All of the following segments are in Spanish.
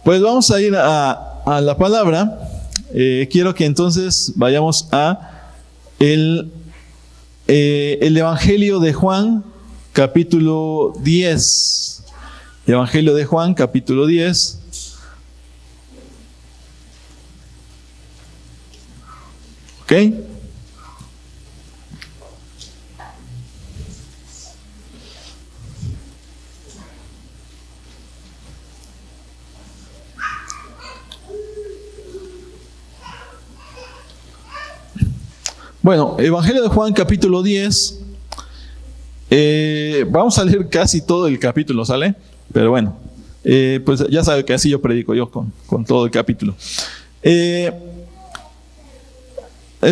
Pues vamos a ir a la palabra. Quiero que entonces vayamos a el Evangelio de Juan, capítulo 10. Evangelio de Juan, capítulo 10. ¿Ok? Bueno, Evangelio de Juan, capítulo 10. Vamos a leer casi todo el capítulo, ¿sale? Pero bueno, pues ya sabe que así yo predico yo con todo el capítulo. El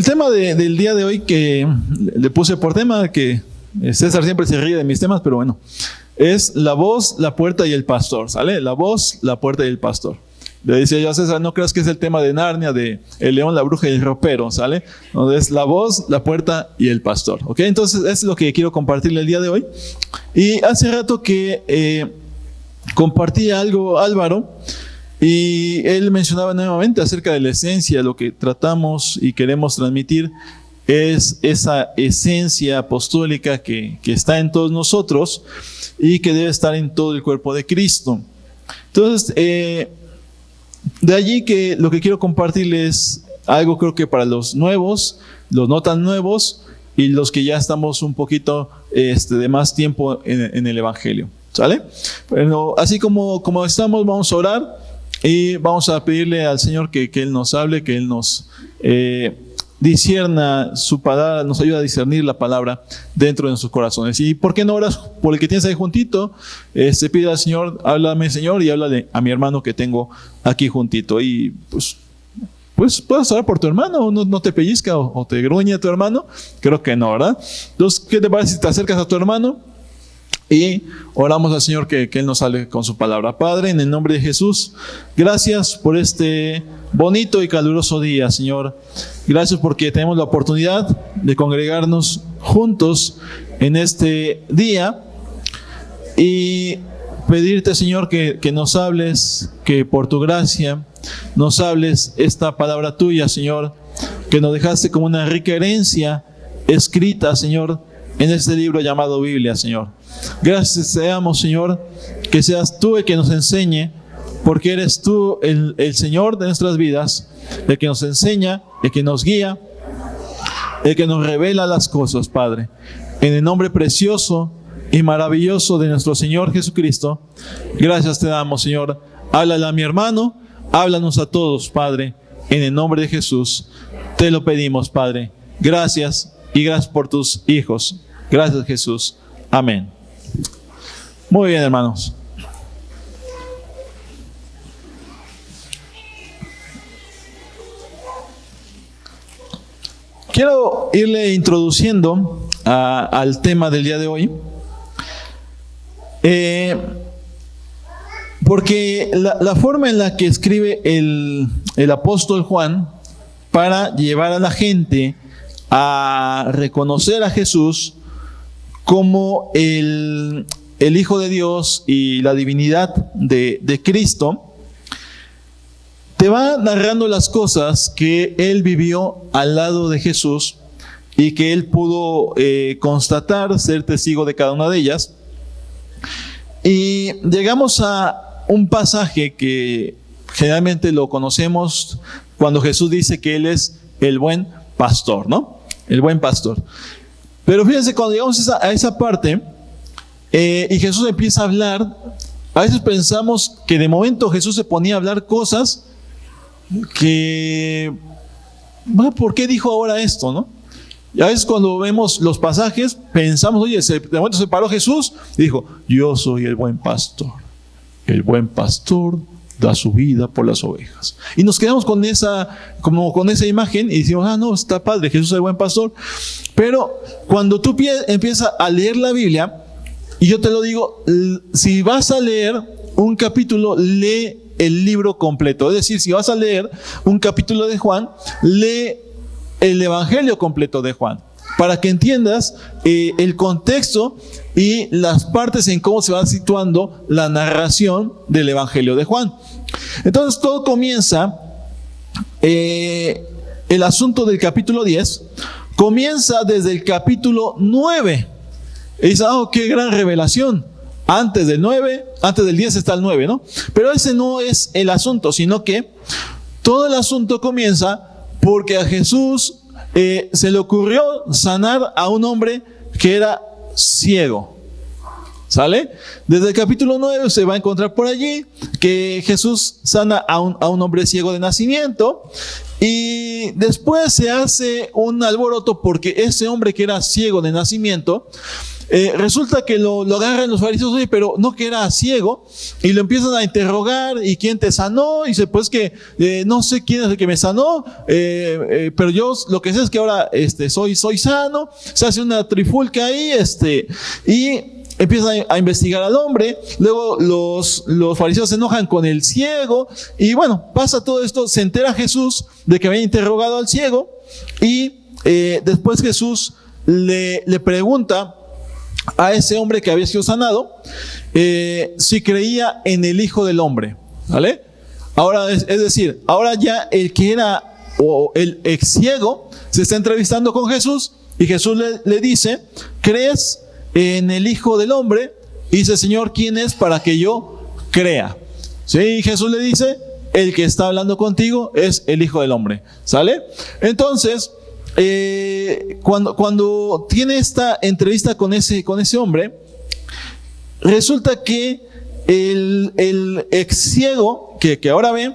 tema del día de hoy que le puse por tema, que César siempre se ríe de mis temas, pero bueno, es la voz, la puerta y el pastor, ¿sale? La voz, la puerta y el pastor. Le decía yo a César, no creas que es el tema de Narnia, de el león, la bruja y el ropero, ¿sale? Donde es la voz, la puerta y el pastor, ¿ok? Entonces, es lo que quiero compartirle el día de hoy. Y hace rato que compartía algo Álvaro, y él mencionaba nuevamente acerca de la esencia, lo que tratamos y queremos transmitir es esa esencia apostólica que está en todos nosotros y que debe estar en todo el cuerpo de Cristo. Entonces, de allí que lo que quiero compartirles algo, creo que para los nuevos, los no tan nuevos y los que ya estamos un poquito de más tiempo en el Evangelio, ¿sale? Bueno, así como estamos, vamos a orar y vamos a pedirle al Señor que Él nos hable, que Él nos discierna su palabra, nos ayuda a discernir la palabra dentro de nuestros corazones. Y ¿por qué no oras por el que tienes ahí juntito? Pide al Señor, háblame Señor, y háblale a mi hermano que tengo aquí juntito. Y pues puedes orar por tu hermano, no te pellizca o te gruñe tu hermano. Creo que no, ¿verdad? Entonces, ¿qué te parece si te acercas a tu hermano? Y oramos al Señor que Él nos hable con su palabra. Padre, en el nombre de Jesús, gracias por este bonito y caluroso día, Señor. Gracias porque tenemos la oportunidad de congregarnos juntos en este día y pedirte, Señor, que nos hables, que por tu gracia nos hables esta palabra tuya, Señor, que nos dejaste como una rica herencia escrita, Señor, en este libro llamado Biblia, Señor. Gracias seamos, Señor, que seas tú el que nos enseñe, porque eres tú el Señor de nuestras vidas, el que nos enseña, el que nos guía, el que nos revela las cosas, Padre. En el nombre precioso y maravilloso de nuestro Señor Jesucristo, gracias te damos, Señor. Háblale a mi hermano, háblanos a todos, Padre. En el nombre de Jesús, te lo pedimos, Padre. Gracias y gracias por tus hijos. Gracias, Jesús. Amén. Muy bien, hermanos. Quiero irle introduciendo al tema del día de hoy, porque la forma en la que escribe el apóstol Juan para llevar a la gente a reconocer a Jesús como el Hijo de Dios y la divinidad de Cristo, te va narrando las cosas que él vivió al lado de Jesús y que él pudo constatar, ser testigo de cada una de ellas. Y llegamos a un pasaje que generalmente lo conocemos cuando Jesús dice que él es el buen pastor, ¿no? El buen pastor. Pero fíjense, cuando llegamos a esa parte y Jesús empieza a hablar, a veces pensamos que de momento Jesús se ponía a hablar cosas que, bueno, ¿por qué dijo ahora esto, no? Y a veces cuando vemos los pasajes pensamos, oye, de momento se paró Jesús y dijo, yo soy el buen pastor. El buen pastor da su vida por las ovejas. Y nos quedamos con esa imagen y decimos, no, está padre, Jesús es el buen pastor. Pero cuando tú empiezas a leer la Biblia, y yo te lo digo, si vas a leer un capítulo, lee el libro completo. Es decir, si vas a leer un capítulo de Juan, lee el Evangelio completo de Juan, para que entiendas el contexto y las partes en cómo se va situando la narración del Evangelio de Juan. Entonces todo comienza, el asunto del capítulo 10, comienza desde el capítulo 9. Y dice, oh, qué gran revelación. Antes del 10 está el 9, ¿no? Pero ese no es el asunto, sino que todo el asunto comienza porque a Jesús se le ocurrió sanar a un hombre que era ciego. ¿Sale? Desde el capítulo 9 se va a encontrar por allí que Jesús sana a un hombre ciego de nacimiento, y después se hace un alboroto porque ese hombre que era ciego de nacimiento, resulta que lo agarran los fariseos, oye, pero no, que era ciego, y lo empiezan a interrogar, ¿y quién te sanó? Y dice, pues que no sé quién es el que me sanó, pero yo lo que sé es que ahora soy sano. Se hace una trifulca ahí, y empiezan a investigar al hombre. Luego los fariseos se enojan con el ciego, y bueno, pasa todo esto. Se entera Jesús de que había interrogado al ciego, y después Jesús le pregunta a ese hombre que había sido sanado si creía en el Hijo del Hombre, ¿vale? Ahora, es decir, ahora ya el que era, o el ex ciego, se está entrevistando con Jesús, y Jesús le dice, ¿crees en el Hijo del Hombre? Y dice, Señor, ¿quién es para que yo crea? Sí, y Jesús le dice, el que está hablando contigo es el Hijo del Hombre, ¿sale? Entonces, cuando tiene esta entrevista con ese hombre, resulta que el ex ciego que ahora ve,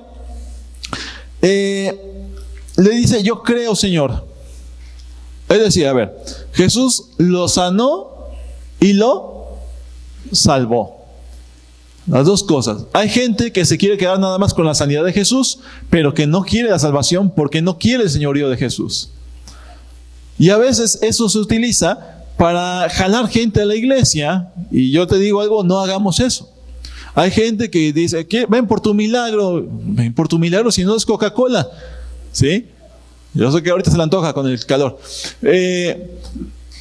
le dice, yo creo, Señor. Es decir, a ver, Jesús lo sanó y lo salvó. Las dos cosas. Hay gente que se quiere quedar nada más con la sanidad de Jesús, pero que no quiere la salvación porque no quiere el señorío de Jesús. Y a veces eso se utiliza para jalar gente a la iglesia, y yo te digo algo, no hagamos eso. Hay gente que dice, ven por tu milagro si no es Coca-Cola, ¿sí? Yo sé que ahorita se le antoja con el calor.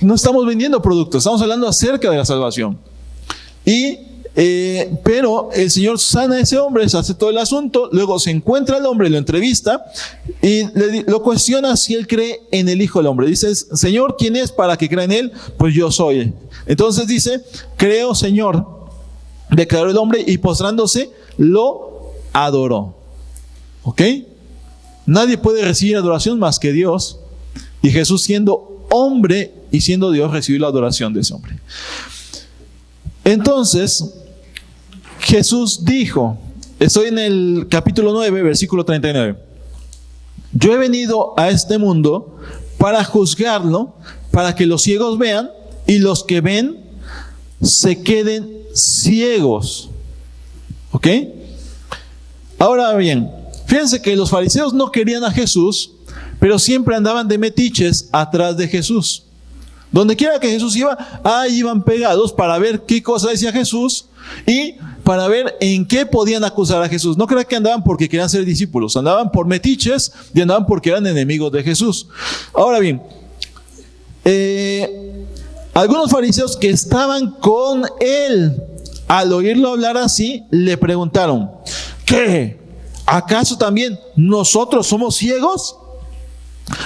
No estamos vendiendo productos, estamos hablando acerca de la salvación. Pero el Señor sana a ese hombre, se hace todo el asunto, luego se encuentra al hombre, lo entrevista y lo cuestiona si él cree en el Hijo del Hombre. Dice, Señor, ¿quién es para que crea en él? Pues yo soy. Entonces dice, creo, Señor, declaró el hombre, y postrándose lo adoró. ¿Ok? Nadie puede recibir adoración más que Dios, y Jesús, siendo hombre y siendo Dios, recibió la adoración de ese hombre. Entonces Jesús dijo, estoy en el capítulo 9, versículo 39. Yo he venido a este mundo para juzgarlo, para que los ciegos vean y los que ven se queden ciegos. ¿Ok? Ahora bien, fíjense que los fariseos no querían a Jesús, pero siempre andaban de metiches atrás de Jesús. Donde quiera que Jesús iba, ahí iban pegados para ver qué cosa decía Jesús y para ver en qué podían acusar a Jesús. No crean que andaban porque querían ser discípulos, andaban por metiches y andaban porque eran enemigos de Jesús. Ahora bien, algunos fariseos que estaban con él, al oírlo hablar así, le preguntaron, ¿qué? ¿Acaso también nosotros somos ciegos?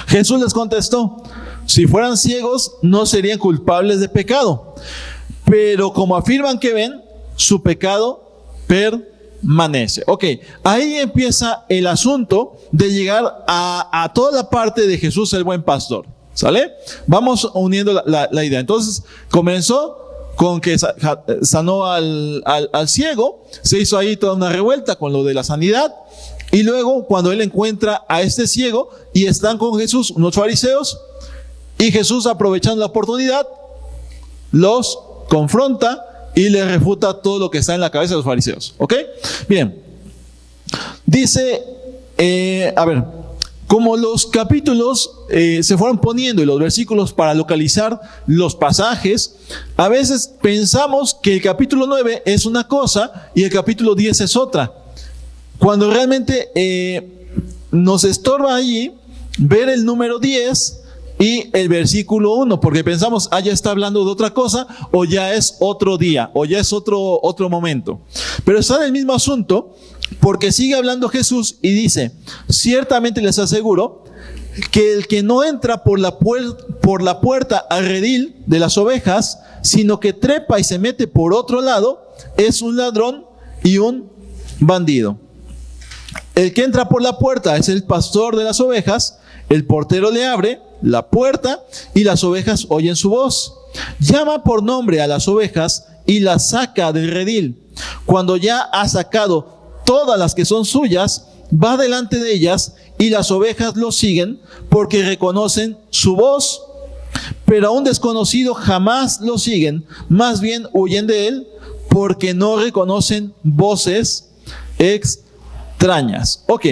Jesús les contestó, si fueran ciegos no serían culpables de pecado, pero como afirman que ven, su pecado permanece. Ok, ahí empieza el asunto de llegar a toda la parte de Jesús el buen pastor, ¿sale? Vamos uniendo la idea. Entonces comenzó con que sanó al ciego, se hizo ahí toda una revuelta con lo de la sanidad, y luego cuando él encuentra a este ciego y están con Jesús unos fariseos, y Jesús, aprovechando la oportunidad, los confronta y les refuta todo lo que está en la cabeza de los fariseos. ¿Ok? Bien. Dice, como los capítulos se fueron poniendo y los versículos para localizar los pasajes, a veces pensamos que el capítulo 9 es una cosa y el capítulo 10 es otra. Cuando realmente nos estorba allí ver el número 10 y el versículo 1, porque pensamos, ya está hablando de otra cosa, o ya es otro día, o ya es otro momento. Pero está en el mismo asunto, porque sigue hablando Jesús y dice: ciertamente les aseguro que el que no entra por la puerta al redil de las ovejas, sino que trepa y se mete por otro lado, es un ladrón y un bandido. El que entra por la puerta es el pastor de las ovejas. El portero le abre la puerta y las ovejas oyen su voz. Llama por nombre a las ovejas y las saca del redil. Cuando ya ha sacado todas las que son suyas, va delante de ellas y las ovejas lo siguen porque reconocen su voz. Pero a un desconocido jamás lo siguen, más bien huyen de él porque no reconocen voces extrañas. Ok.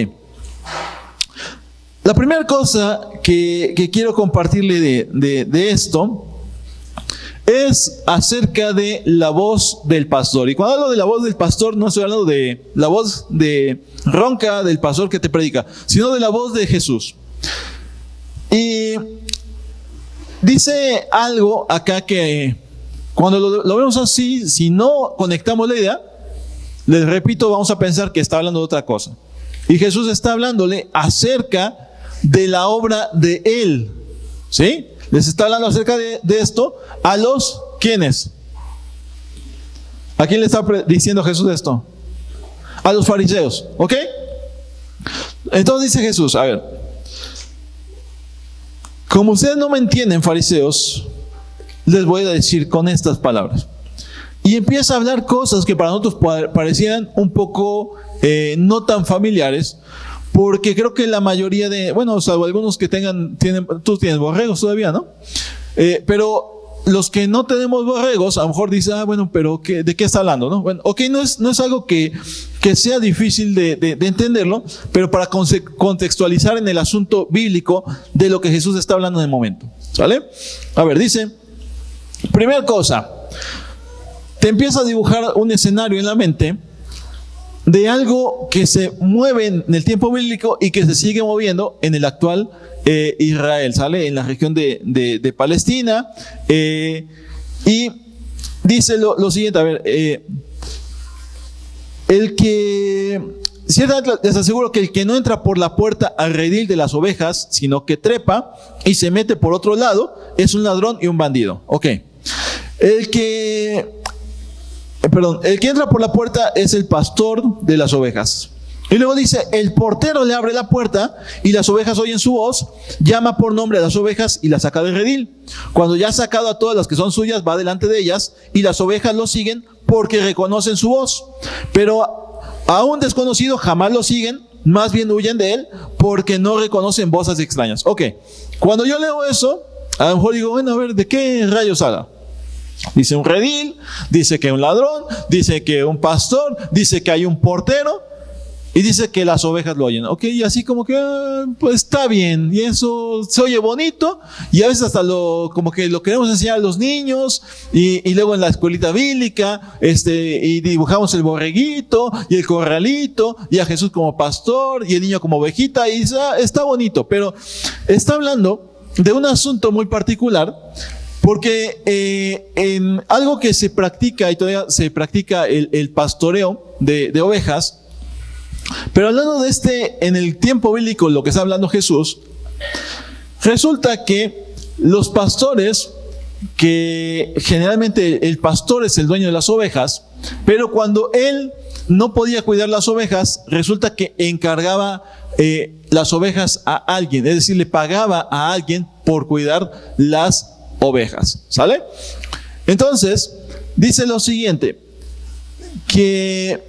La primera cosa que quiero compartirle de esto es acerca de la voz del pastor. Y cuando hablo de la voz del pastor, no estoy hablando de la voz de ronca del pastor que te predica, sino de la voz de Jesús. Y dice algo acá que cuando lo vemos así, si no conectamos la idea, les repito, vamos a pensar que está hablando de otra cosa. Y Jesús está hablándole acerca de la obra de Él. ¿Sí? Les está hablando acerca de esto a los ¿quiénes? ¿A quién le está diciendo Jesús esto? A los fariseos. ¿Ok? Entonces dice Jesús, a ver, como ustedes no me entienden, fariseos, les voy a decir con estas palabras. Y empieza a hablar cosas que para nosotros parecían un poco no tan familiares, porque creo que la mayoría bueno, salvo algunos que tú tienes borregos todavía, ¿no? Pero los que no tenemos borregos, a lo mejor dicen, bueno, pero ¿de qué está hablando, no? Bueno, ok, no es algo que sea difícil de entenderlo, pero para contextualizar en el asunto bíblico de lo que Jesús está hablando en el momento, ¿sale? A ver, dice, primera cosa, te empieza a dibujar un escenario en la mente de algo que se mueve en el tiempo bíblico y que se sigue moviendo en el actual Israel, ¿sale? En la región de Palestina. Y dice lo siguiente, a ver, ciertamente les aseguro que el que no entra por la puerta al redil de las ovejas, sino que trepa y se mete por otro lado, es un ladrón y un bandido. Ok. El que entra por la puerta es el pastor de las ovejas. Y luego dice, el portero le abre la puerta y las ovejas oyen su voz, llama por nombre a las ovejas y las saca del redil. Cuando ya ha sacado a todas las que son suyas, va delante de ellas y las ovejas lo siguen porque reconocen su voz. Pero a un desconocido jamás lo siguen, más bien huyen de él porque no reconocen voces extrañas. Ok, cuando yo leo eso, a lo mejor digo, bueno, a ver, ¿de qué rayos habla? Dice un redil, dice que un ladrón, dice que un pastor, dice que hay un portero y dice que las ovejas lo oyen. Ok, y así como que, pues está bien, y eso se oye bonito, y a veces hasta como que lo queremos enseñar a los niños, y luego en la escuelita bíblica, y dibujamos el borreguito, y el corralito, y a Jesús como pastor, y el niño como ovejita, y está bonito, pero está hablando de un asunto muy particular. Porque en algo que se practica, y todavía se practica el pastoreo de ovejas, pero hablando de en el tiempo bíblico, lo que está hablando Jesús, resulta que los pastores, que generalmente el pastor es el dueño de las ovejas, pero cuando él no podía cuidar las ovejas, resulta que encargaba las ovejas a alguien, es decir, le pagaba a alguien por cuidar las ovejas, ¿sale? Entonces, dice lo siguiente, que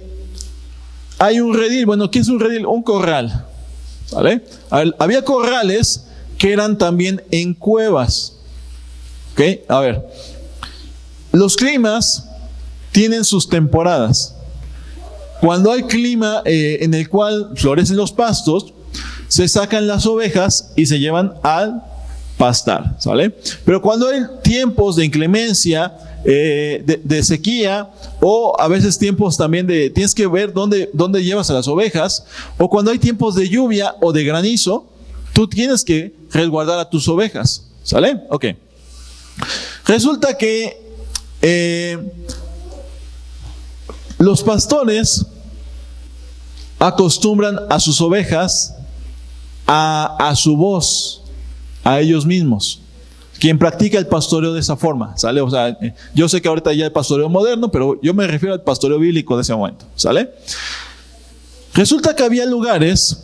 hay un redil. Bueno, ¿qué es un redil? Un corral, ¿vale? Había corrales que eran también en cuevas, ¿ok? A ver, los climas tienen sus temporadas. Cuando hay clima en el cual florecen los pastos, se sacan las ovejas y se llevan al pastar, ¿sale? Pero cuando hay tiempos de inclemencia, de sequía, o a veces tiempos también tienes que ver dónde llevas a las ovejas, o cuando hay tiempos de lluvia o de granizo, tú tienes que resguardar a tus ovejas, ¿sale? Ok. Resulta que los pastores acostumbran a sus ovejas a su voz, a ellos mismos. Quien practica el pastoreo de esa forma, ¿sale? O sea, yo sé que ahorita ya hay pastoreo moderno, pero yo me refiero al pastoreo bíblico de ese momento, ¿sale? Resulta que había lugares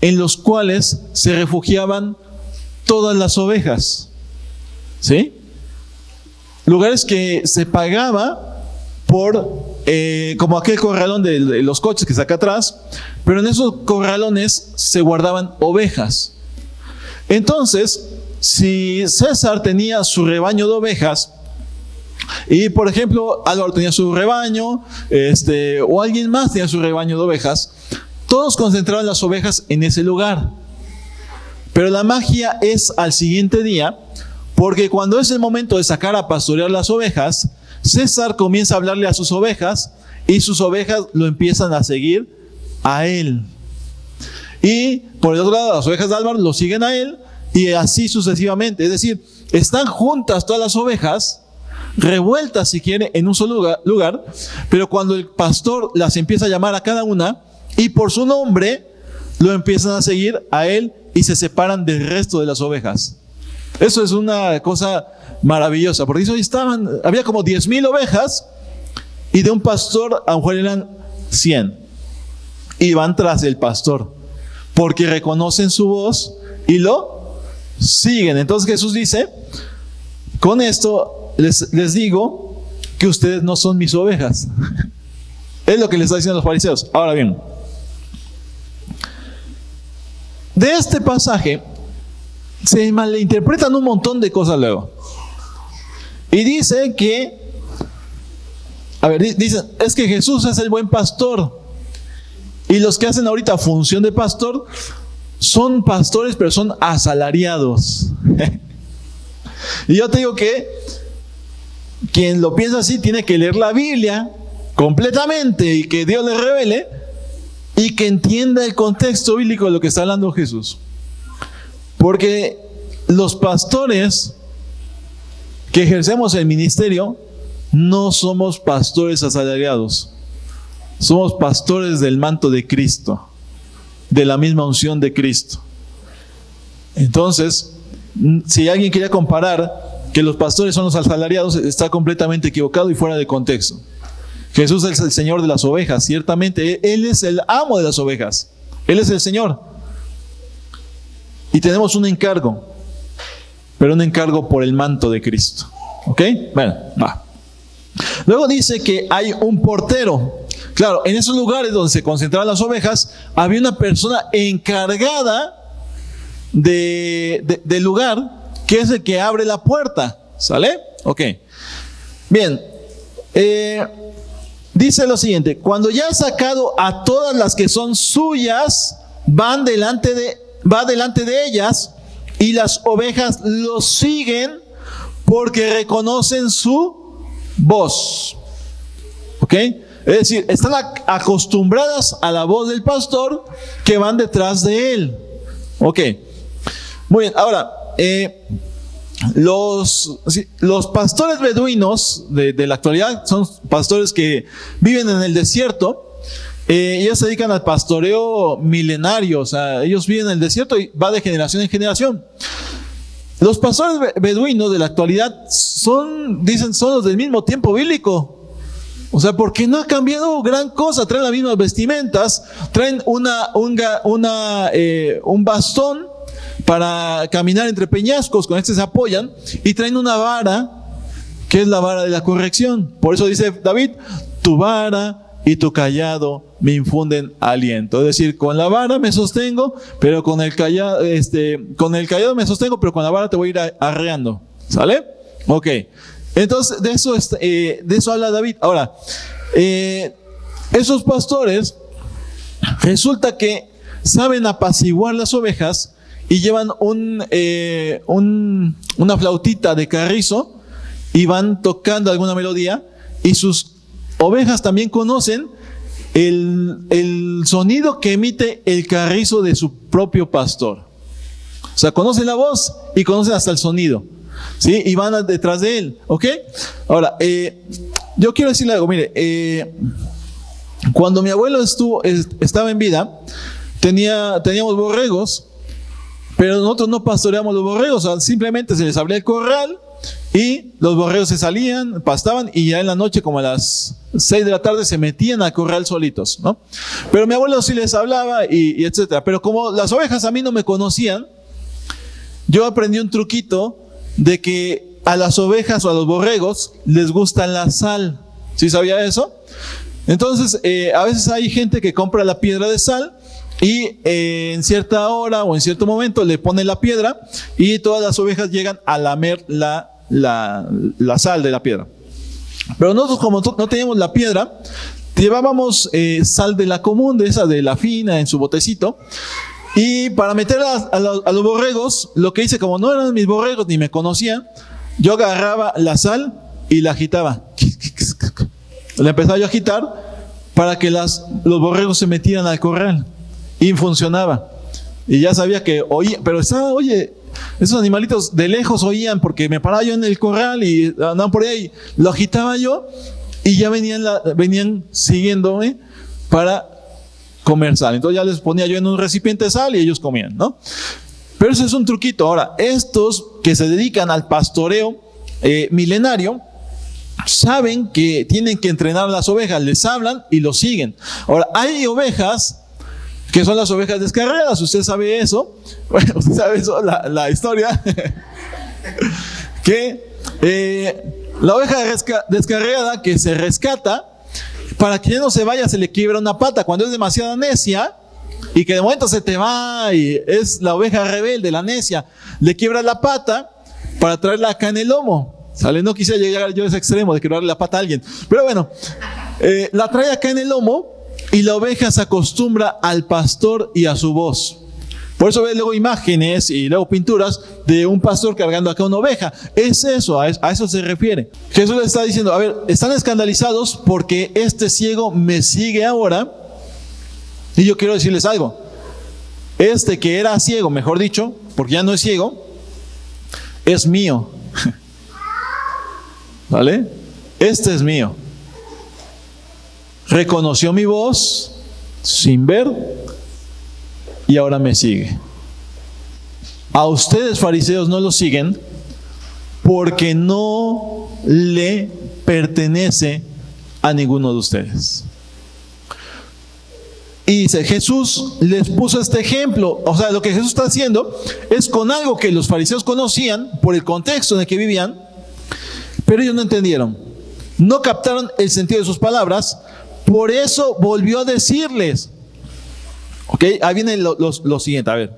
en los cuales se refugiaban todas las ovejas, ¿sí? Lugares que se pagaba por, como aquel corralón de los coches que está acá atrás, pero en esos corralones se guardaban ovejas. Entonces, si César tenía su rebaño de ovejas, y por ejemplo Álvaro tenía su rebaño, o alguien más tenía su rebaño de ovejas, todos concentraban las ovejas en ese lugar. Pero la magia es al siguiente día, porque cuando es el momento de sacar a pastorear las ovejas, César comienza a hablarle a sus ovejas y sus ovejas lo empiezan a seguir a él. Y por el otro lado, las ovejas de Álvaro lo siguen a él y así sucesivamente. Es decir, están juntas todas las ovejas, revueltas si quiere en un solo lugar, pero cuando el pastor las empieza a llamar a cada una y por su nombre lo empiezan a seguir a él y se separan del resto de las ovejas. Eso es una cosa maravillosa, porque había como 10,000 ovejas y de un pastor a lo mejor eran 100 y van tras el pastor porque reconocen su voz y lo siguen. Entonces Jesús dice: con esto les digo que ustedes no son mis ovejas. Es lo que les está diciendo a los fariseos. Ahora bien, de este pasaje se malinterpretan un montón de cosas luego. Y dice que, dicen, es que Jesús es el buen pastor. Y los que hacen ahorita función de pastor son pastores, pero son asalariados. Y yo te digo que quien lo piensa así tiene que leer la Biblia completamente y que Dios le revele y que entienda el contexto bíblico de lo que está hablando Jesús. Porque los pastores que ejercemos el ministerio no somos pastores asalariados. Somos pastores del manto de Cristo, de la misma unción de Cristo. Entonces, si alguien quería comparar que los pastores son los asalariados, está completamente equivocado y fuera de contexto. Jesús es el Señor de las ovejas, ciertamente. Él es el amo de las ovejas. Él es el Señor. Y tenemos un encargo, pero un encargo por el manto de Cristo. ¿Ok? Bueno, va. Luego dice que hay un portero. Claro, en esos lugares donde se concentraban las ovejas, había una persona encargada del lugar, que es el que abre la puerta. ¿Sale? Ok. Bien. Dice lo siguiente: cuando ya ha sacado a todas las que son suyas, va delante de ellas, y las ovejas lo siguen porque reconocen su voz. ¿Ok? Es decir, están acostumbradas a la voz del pastor, que van detrás de él. Ok. Muy bien. Ahora, los pastores beduinos de la actualidad son pastores que viven en el desierto. Ellos se dedican al pastoreo milenario. O sea, ellos viven en el desierto y va de generación en generación. Los pastores beduinos de la actualidad son los del mismo tiempo bíblico. O sea, porque no ha cambiado gran cosa. Traen las mismas vestimentas, traen un bastón para caminar entre peñascos, con este se apoyan, y traen una vara, que es la vara de la corrección. Por eso dice David: tu vara y tu callado me infunden aliento. Es decir, con la vara me sostengo, pero con el callado me sostengo, pero con la vara te voy a ir arreando. ¿Sale? Ok. Entonces, de eso habla David. Ahora, esos pastores resulta que saben apaciguar las ovejas y llevan una flautita de carrizo y van tocando alguna melodía, y sus ovejas también conocen el sonido que emite el carrizo de su propio pastor. O sea, conocen la voz y conocen hasta el sonido, ¿sí? Y van detrás de él. ¿Ok? Ahora, yo quiero decirle algo. Mire, Cuando mi abuelo estaba en vida, teníamos borregos, pero nosotros no pastoreamos los borregos, o sea, simplemente se les abría el corral y los borregos se salían, pastaban, y ya en la noche, como a las 6 de la tarde, se metían al corral solitos, ¿no? Pero mi abuelo sí les hablaba y etcétera. Pero como las ovejas a mí no me conocían, yo aprendí un truquito de que a las ovejas o a los borregos les gusta la sal. ¿Sí sabía eso? Entonces, a veces hay gente que compra la piedra de sal y en cierta hora o en cierto momento le pone la piedra y todas las ovejas llegan a lamer la sal de la piedra. Pero nosotros, como no teníamos la piedra, llevábamos sal de la común, de esa de la fina, en su botecito. Y para meter a los borregos, lo que hice, como no eran mis borregos ni me conocían, yo agarraba la sal y la agitaba. La empezaba yo a agitar para que los borregos se metieran al corral. Y funcionaba. Y ya sabía que oía, pero estaba, oye, esos animalitos de lejos oían, porque me paraba yo en el corral y andaban por ahí, lo agitaba yo y ya venían siguiéndome para comer sal. Entonces ya les ponía yo en un recipiente de sal y ellos comían, ¿no? Pero ese es un truquito. Ahora, estos que se dedican al pastoreo milenario, saben que tienen que entrenar a las ovejas, les hablan y los siguen. Ahora, hay ovejas que son las ovejas descarriadas. ¿Usted sabe eso? Bueno, usted sabe eso, la historia. Que la oveja descarriada que se rescata, para que ya no se vaya, se le quiebra una pata. Cuando es demasiado necia y que de momento se te va y es la oveja rebelde, la necia, le quiebra la pata para traerla acá en el lomo. ¿Sale? No quisiera llegar yo a ese extremo de quebrarle la pata a alguien. Pero bueno, la trae acá en el lomo. Y la oveja se acostumbra al pastor y a su voz. Por eso ves luego imágenes y luego pinturas de un pastor cargando acá una oveja. Es eso, a eso se refiere. Jesús le está diciendo, a ver, están escandalizados porque este ciego me sigue ahora. Y yo quiero decirles algo. Este que era ciego, mejor dicho, porque ya no es ciego, es mío. ¿Vale? Este es mío. Reconoció mi voz sin ver y ahora me sigue. A ustedes, fariseos, no lo siguen porque no le pertenece a ninguno de ustedes. Y dice, Jesús les puso este ejemplo. O sea, lo que Jesús está haciendo es con algo que los fariseos conocían por el contexto en el que vivían, pero ellos no entendieron. No captaron el sentido de sus palabras. Por eso volvió a decirles. Ok, ahí viene lo siguiente, a ver.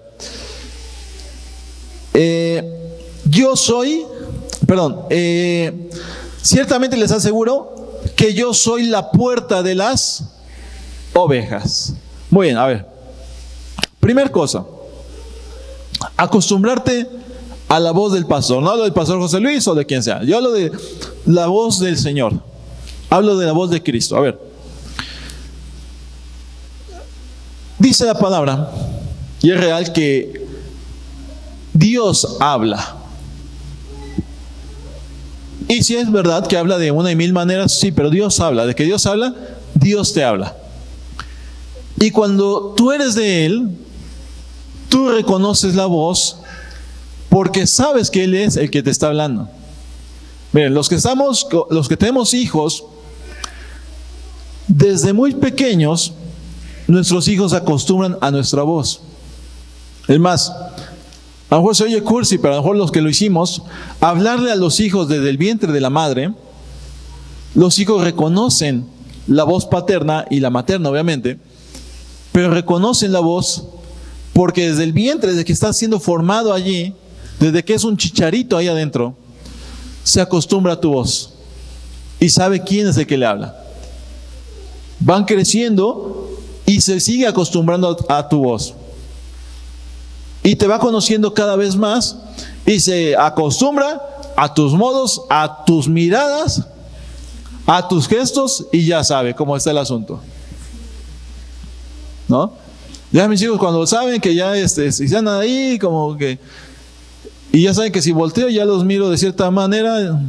Ciertamente les aseguro que yo soy la puerta de las ovejas. Muy bien, a ver. Primer cosa, acostumbrarte a la voz del pastor. No hablo del pastor José Luis o de quien sea. Yo hablo de la voz del Señor. Hablo de la voz de Cristo. A ver. Dice la palabra, y es real, que Dios habla. Y si es verdad que habla de una y mil maneras, sí, pero Dios habla. De que Dios habla, Dios te habla. Y cuando tú eres de Él, tú reconoces la voz porque sabes que Él es el que te está hablando. Miren, los que tenemos hijos, desde muy pequeños, nuestros hijos se acostumbran a nuestra voz. Es más, a lo mejor se oye cursi, pero a lo mejor los que lo hicimos, hablarle a los hijos desde el vientre de la madre, los hijos reconocen la voz paterna y la materna, obviamente, pero reconocen la voz porque desde el vientre, desde que está siendo formado allí, desde que es un chicharito ahí adentro, se acostumbra a tu voz y sabe quién es el que le habla. Van creciendo y se sigue acostumbrando a tu voz. Y te va conociendo cada vez más y se acostumbra a tus modos, a tus miradas, a tus gestos, y ya sabe cómo está el asunto. ¿No? Ya mis hijos, cuando saben que ya si andan ahí como que, y ya saben que si volteo ya los miro de cierta manera,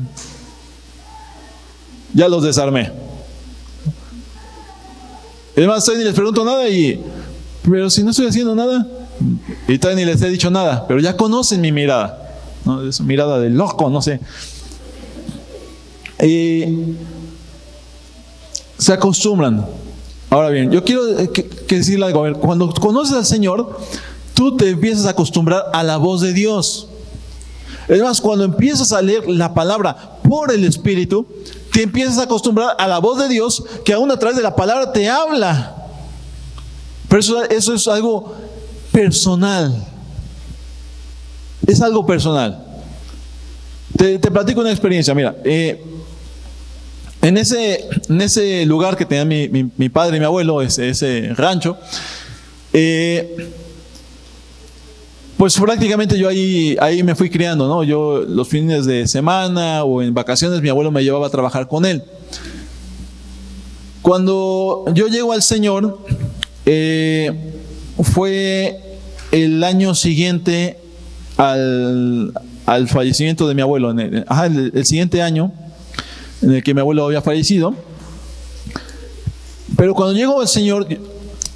ya los desarmé. Además, estoy ni les pregunto nada pero si no estoy haciendo nada, y todavía ni les he dicho nada, pero ya conocen mi mirada, ¿no? Es mirada de loco, no sé. Se acostumbran. Ahora bien, yo quiero que decirle algo. A ver, cuando conoces al Señor, tú te empiezas a acostumbrar a la voz de Dios. Es más, cuando empiezas a leer la palabra por el Espíritu, te empiezas a acostumbrar a la voz de Dios, que aún a través de la palabra te habla. Pero eso es algo personal. Es algo personal. Te platico una experiencia. Mira, en ese lugar que tenía mi padre y mi abuelo, ese rancho, pues prácticamente yo ahí me fui criando, ¿no? Yo los fines de semana o en vacaciones mi abuelo me llevaba a trabajar con él. Cuando yo llego al Señor, fue el año siguiente al fallecimiento de mi abuelo, el siguiente año en el que mi abuelo había fallecido. Pero cuando llego al Señor,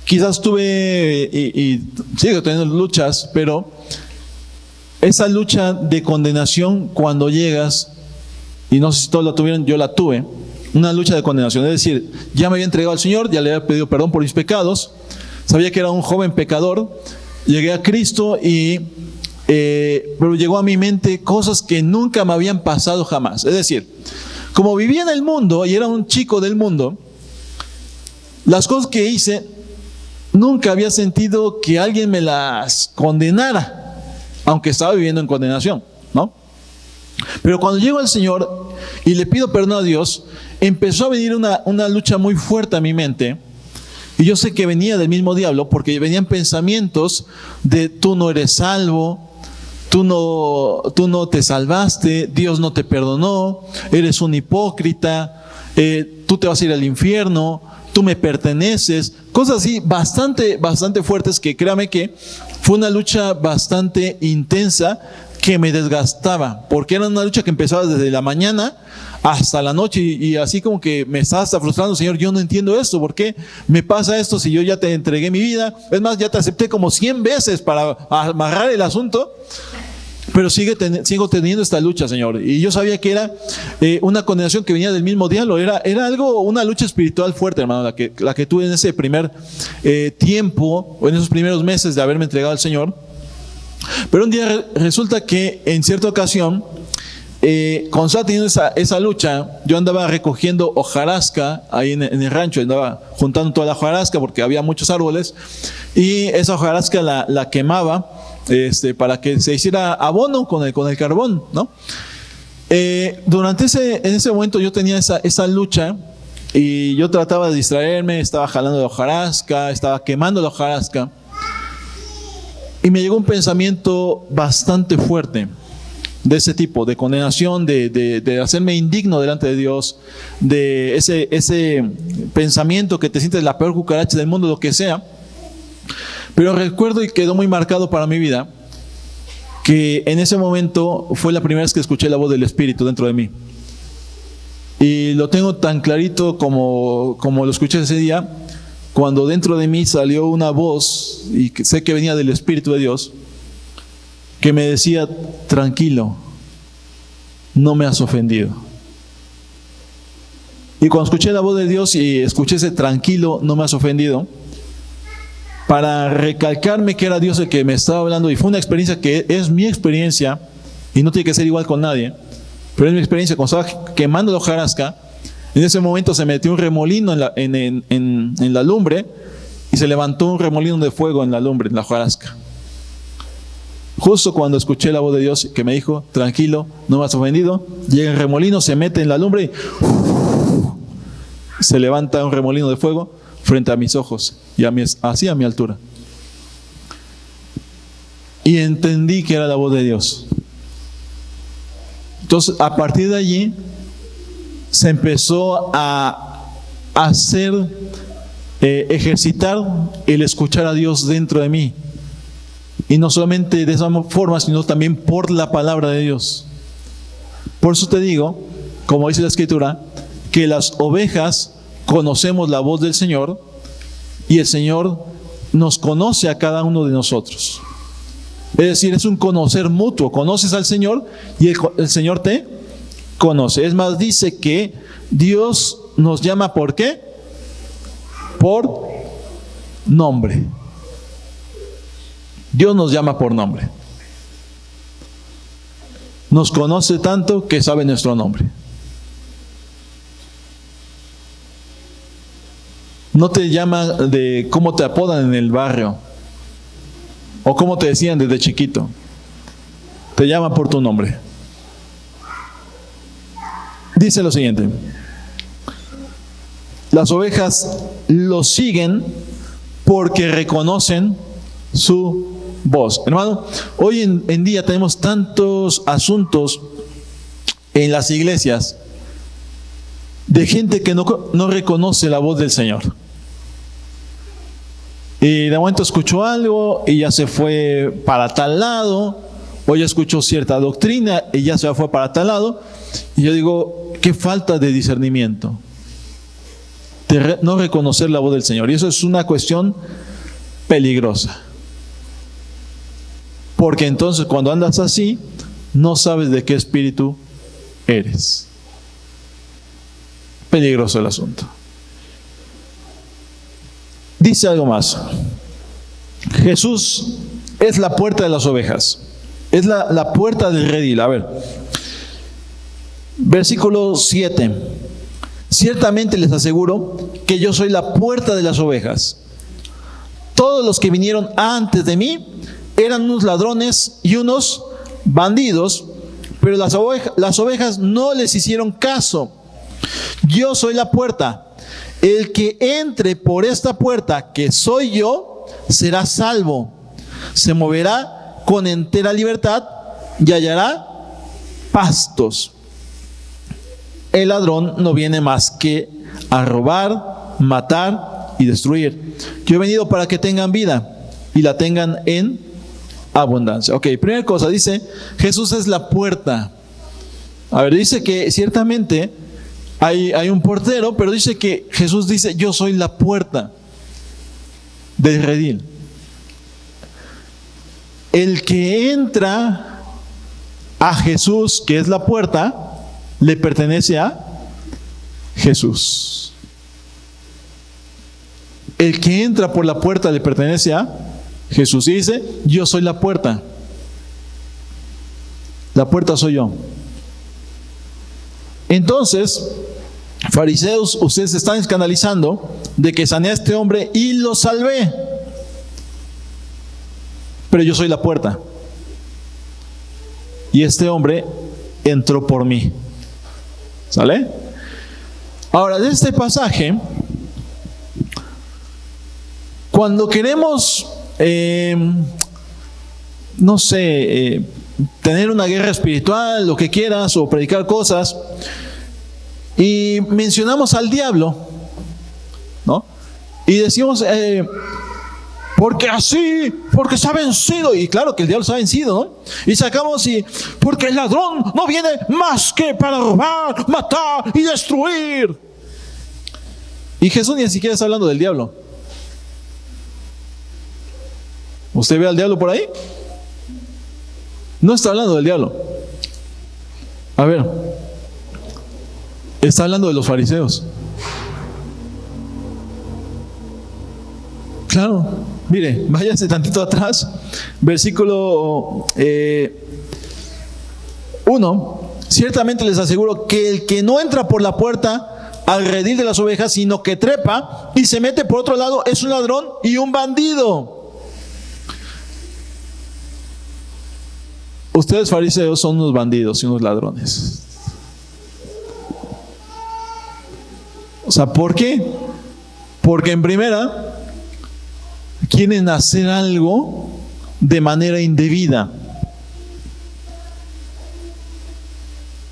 quizás tuve y sigo teniendo luchas, pero esa lucha de condenación cuando llegas, y no sé si todos la tuvieron, yo la tuve, una lucha de condenación. Es decir, ya me había entregado al Señor, ya le había pedido perdón por mis pecados, sabía que era un joven pecador, llegué a Cristo pero llegó a mi mente cosas que nunca me habían pasado jamás. Es decir, como vivía en el mundo y era un chico del mundo, las cosas que hice, nunca había sentido que alguien me las condenara, aunque estaba viviendo en condenación, ¿no? Pero cuando llego al Señor y le pido perdón a Dios, empezó a venir una lucha muy fuerte a mi mente. Y yo sé que venía del mismo diablo, porque venían pensamientos de tú no eres salvo, tú no te salvaste, Dios no te perdonó, eres un hipócrita, tú te vas a ir al infierno, tú me perteneces, cosas así bastante fuertes, que créame que fue una lucha bastante intensa que me desgastaba, porque era una lucha que empezaba desde la mañana hasta la noche y así como que me estaba hasta frustrando. Señor, yo no entiendo esto, ¿por qué me pasa esto si yo ya te entregué mi vida? Es más, ya te acepté como 100 veces para amarrar el asunto, pero sigo teniendo esta lucha, Señor. Y yo sabía que era una condenación que venía del mismo diablo, era una lucha espiritual fuerte, hermano, la que tuve en ese primer tiempo, o en esos primeros meses de haberme entregado al Señor. Pero un día resulta que en cierta ocasión, cuando estaba teniendo esa lucha, yo andaba recogiendo hojarasca ahí en el rancho, andaba juntando toda la hojarasca porque había muchos árboles, y esa hojarasca la quemaba para que se hiciera abono con el carbón, ¿no? En ese momento yo tenía esa lucha y yo trataba de distraerme, estaba jalando la hojarasca, estaba quemando la hojarasca, y me llegó un pensamiento bastante fuerte de ese tipo, de condenación, de hacerme indigno delante de Dios, de ese pensamiento que te sientes la peor cucaracha del mundo, lo que sea. Pero recuerdo, y quedó muy marcado para mi vida, que en ese momento fue la primera vez que escuché la voz del Espíritu dentro de mí. Y lo tengo tan clarito como lo escuché ese día, cuando dentro de mí salió una voz, y sé que venía del Espíritu de Dios, que me decía: tranquilo, no me has ofendido. Y cuando escuché la voz de Dios y escuché ese tranquilo, no me has ofendido, para recalcarme que era Dios el que me estaba hablando, y fue una experiencia que es mi experiencia, y no tiene que ser igual con nadie, pero es mi experiencia. Cuando estaba quemando la hojarasca, en ese momento se metió un remolino en la lumbre, y se levantó un remolino de fuego en la lumbre, en la hojarasca. Justo cuando escuché la voz de Dios que me dijo: tranquilo, no me has ofendido, llega el remolino, se mete en la lumbre y se levanta un remolino de fuego frente a mis ojos y así a mi altura. Y entendí que era la voz de Dios. Entonces, a partir de allí se empezó a hacer, ejercitar el escuchar a Dios dentro de mí. Y no solamente de esa forma, sino también por la palabra de Dios. Por eso te digo, como dice la Escritura, que las ovejas conocemos la voz del Señor y el Señor nos conoce a cada uno de nosotros. Es decir, es un conocer mutuo. Conoces al Señor y el Señor te conoce. Es más, dice que Dios nos llama ¿por qué? Por nombre. Dios nos llama por nombre. Nos conoce tanto que sabe nuestro nombre. No te llama de cómo te apodan en el barrio o cómo te decían desde chiquito. Te llama por tu nombre. Dice lo siguiente: las ovejas lo siguen porque reconocen su voz. Hermano, hoy en día tenemos tantos asuntos en las iglesias de gente que no reconoce la voz del Señor. Y de momento escuchó algo y ya se fue para tal lado, o ya escuchó cierta doctrina y ya se fue para tal lado. Y yo digo, qué falta de discernimiento, de no reconocer la voz del Señor. Y eso es una cuestión peligrosa. Porque entonces cuando andas así, no sabes de qué espíritu eres. Peligroso el asunto. Dice algo más. Jesús es la puerta de las ovejas. Es la puerta del redil. A ver. Versículo 7. Ciertamente les aseguro que yo soy la puerta de las ovejas. Todos los que vinieron antes de mí eran unos ladrones y unos bandidos, pero las ovejas no les hicieron caso. Yo soy la puerta. El que entre por esta puerta, que soy yo, será salvo. Se moverá con entera libertad y hallará pastos. El ladrón no viene más que a robar, matar y destruir. Yo he venido para que tengan vida y la tengan en abundancia. Ok, primera cosa, dice, Jesús es la puerta. A ver, dice que ciertamente hay un portero, pero dice que Jesús dice, yo soy la puerta del redil. El que entra a Jesús, que es la puerta, le pertenece a Jesús. El que entra por la puerta le pertenece a Jesús. Y dice, yo soy la puerta. La puerta soy yo. Entonces, fariseos, ustedes se están escandalizando de que sané a este hombre y lo salvé. Pero yo soy la puerta. Y este hombre entró por mí. ¿Sale? Ahora, de este pasaje, cuando queremos, no sé, tener una guerra espiritual, lo que quieras, o predicar cosas, y mencionamos al diablo, ¿no? Y decimos, porque se ha vencido, y claro que el diablo se ha vencido, ¿no? Y sacamos porque el ladrón no viene más que para robar, matar y destruir. Y Jesús ni siquiera está hablando del diablo. ¿Usted ve al diablo por ahí? No está hablando del diablo. A ver, está hablando de los fariseos. Claro, mire, váyase tantito atrás, versículo 1. Ciertamente les aseguro que el que no entra por la puerta al redil de las ovejas, sino que trepa y se mete por otro lado, es un ladrón y un bandido. Ustedes fariseos son unos bandidos y unos ladrones. O sea, ¿por qué? Porque en primera quieren hacer algo de manera indebida.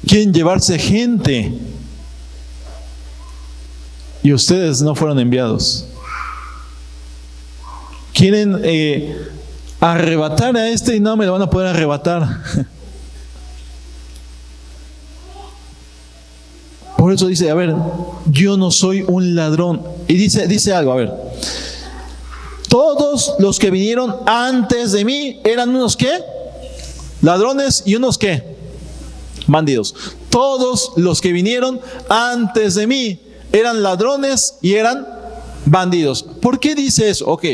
Quieren llevarse gente. Y ustedes no fueron enviados. Quieren arrebatar a este y no me lo van a poder arrebatar. Por eso dice, a ver, yo no soy un ladrón. Y dice algo, a ver. todos los que vinieron antes de mí eran unos ¿qué? Ladrones y unos ¿qué? Bandidos. Todos los que vinieron antes de mí eran ladrones y eran bandidos. ¿Por qué dice eso? Ok.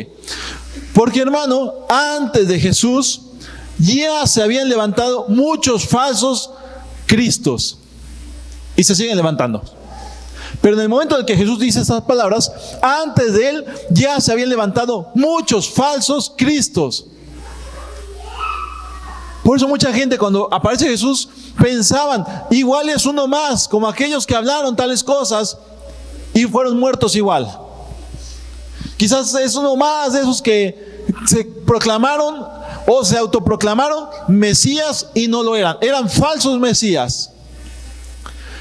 Porque, hermano, antes de Jesús ya se habían levantado muchos falsos cristos y se siguen levantando. Pero en el momento en que Jesús dice estas palabras, antes de él ya se habían levantado muchos falsos cristos. Por eso mucha gente cuando aparece Jesús pensaban, igual es uno más, como aquellos que hablaron tales cosas y fueron muertos igual. Quizás es uno más de esos que se proclamaron o se autoproclamaron Mesías y no lo eran. Eran falsos Mesías.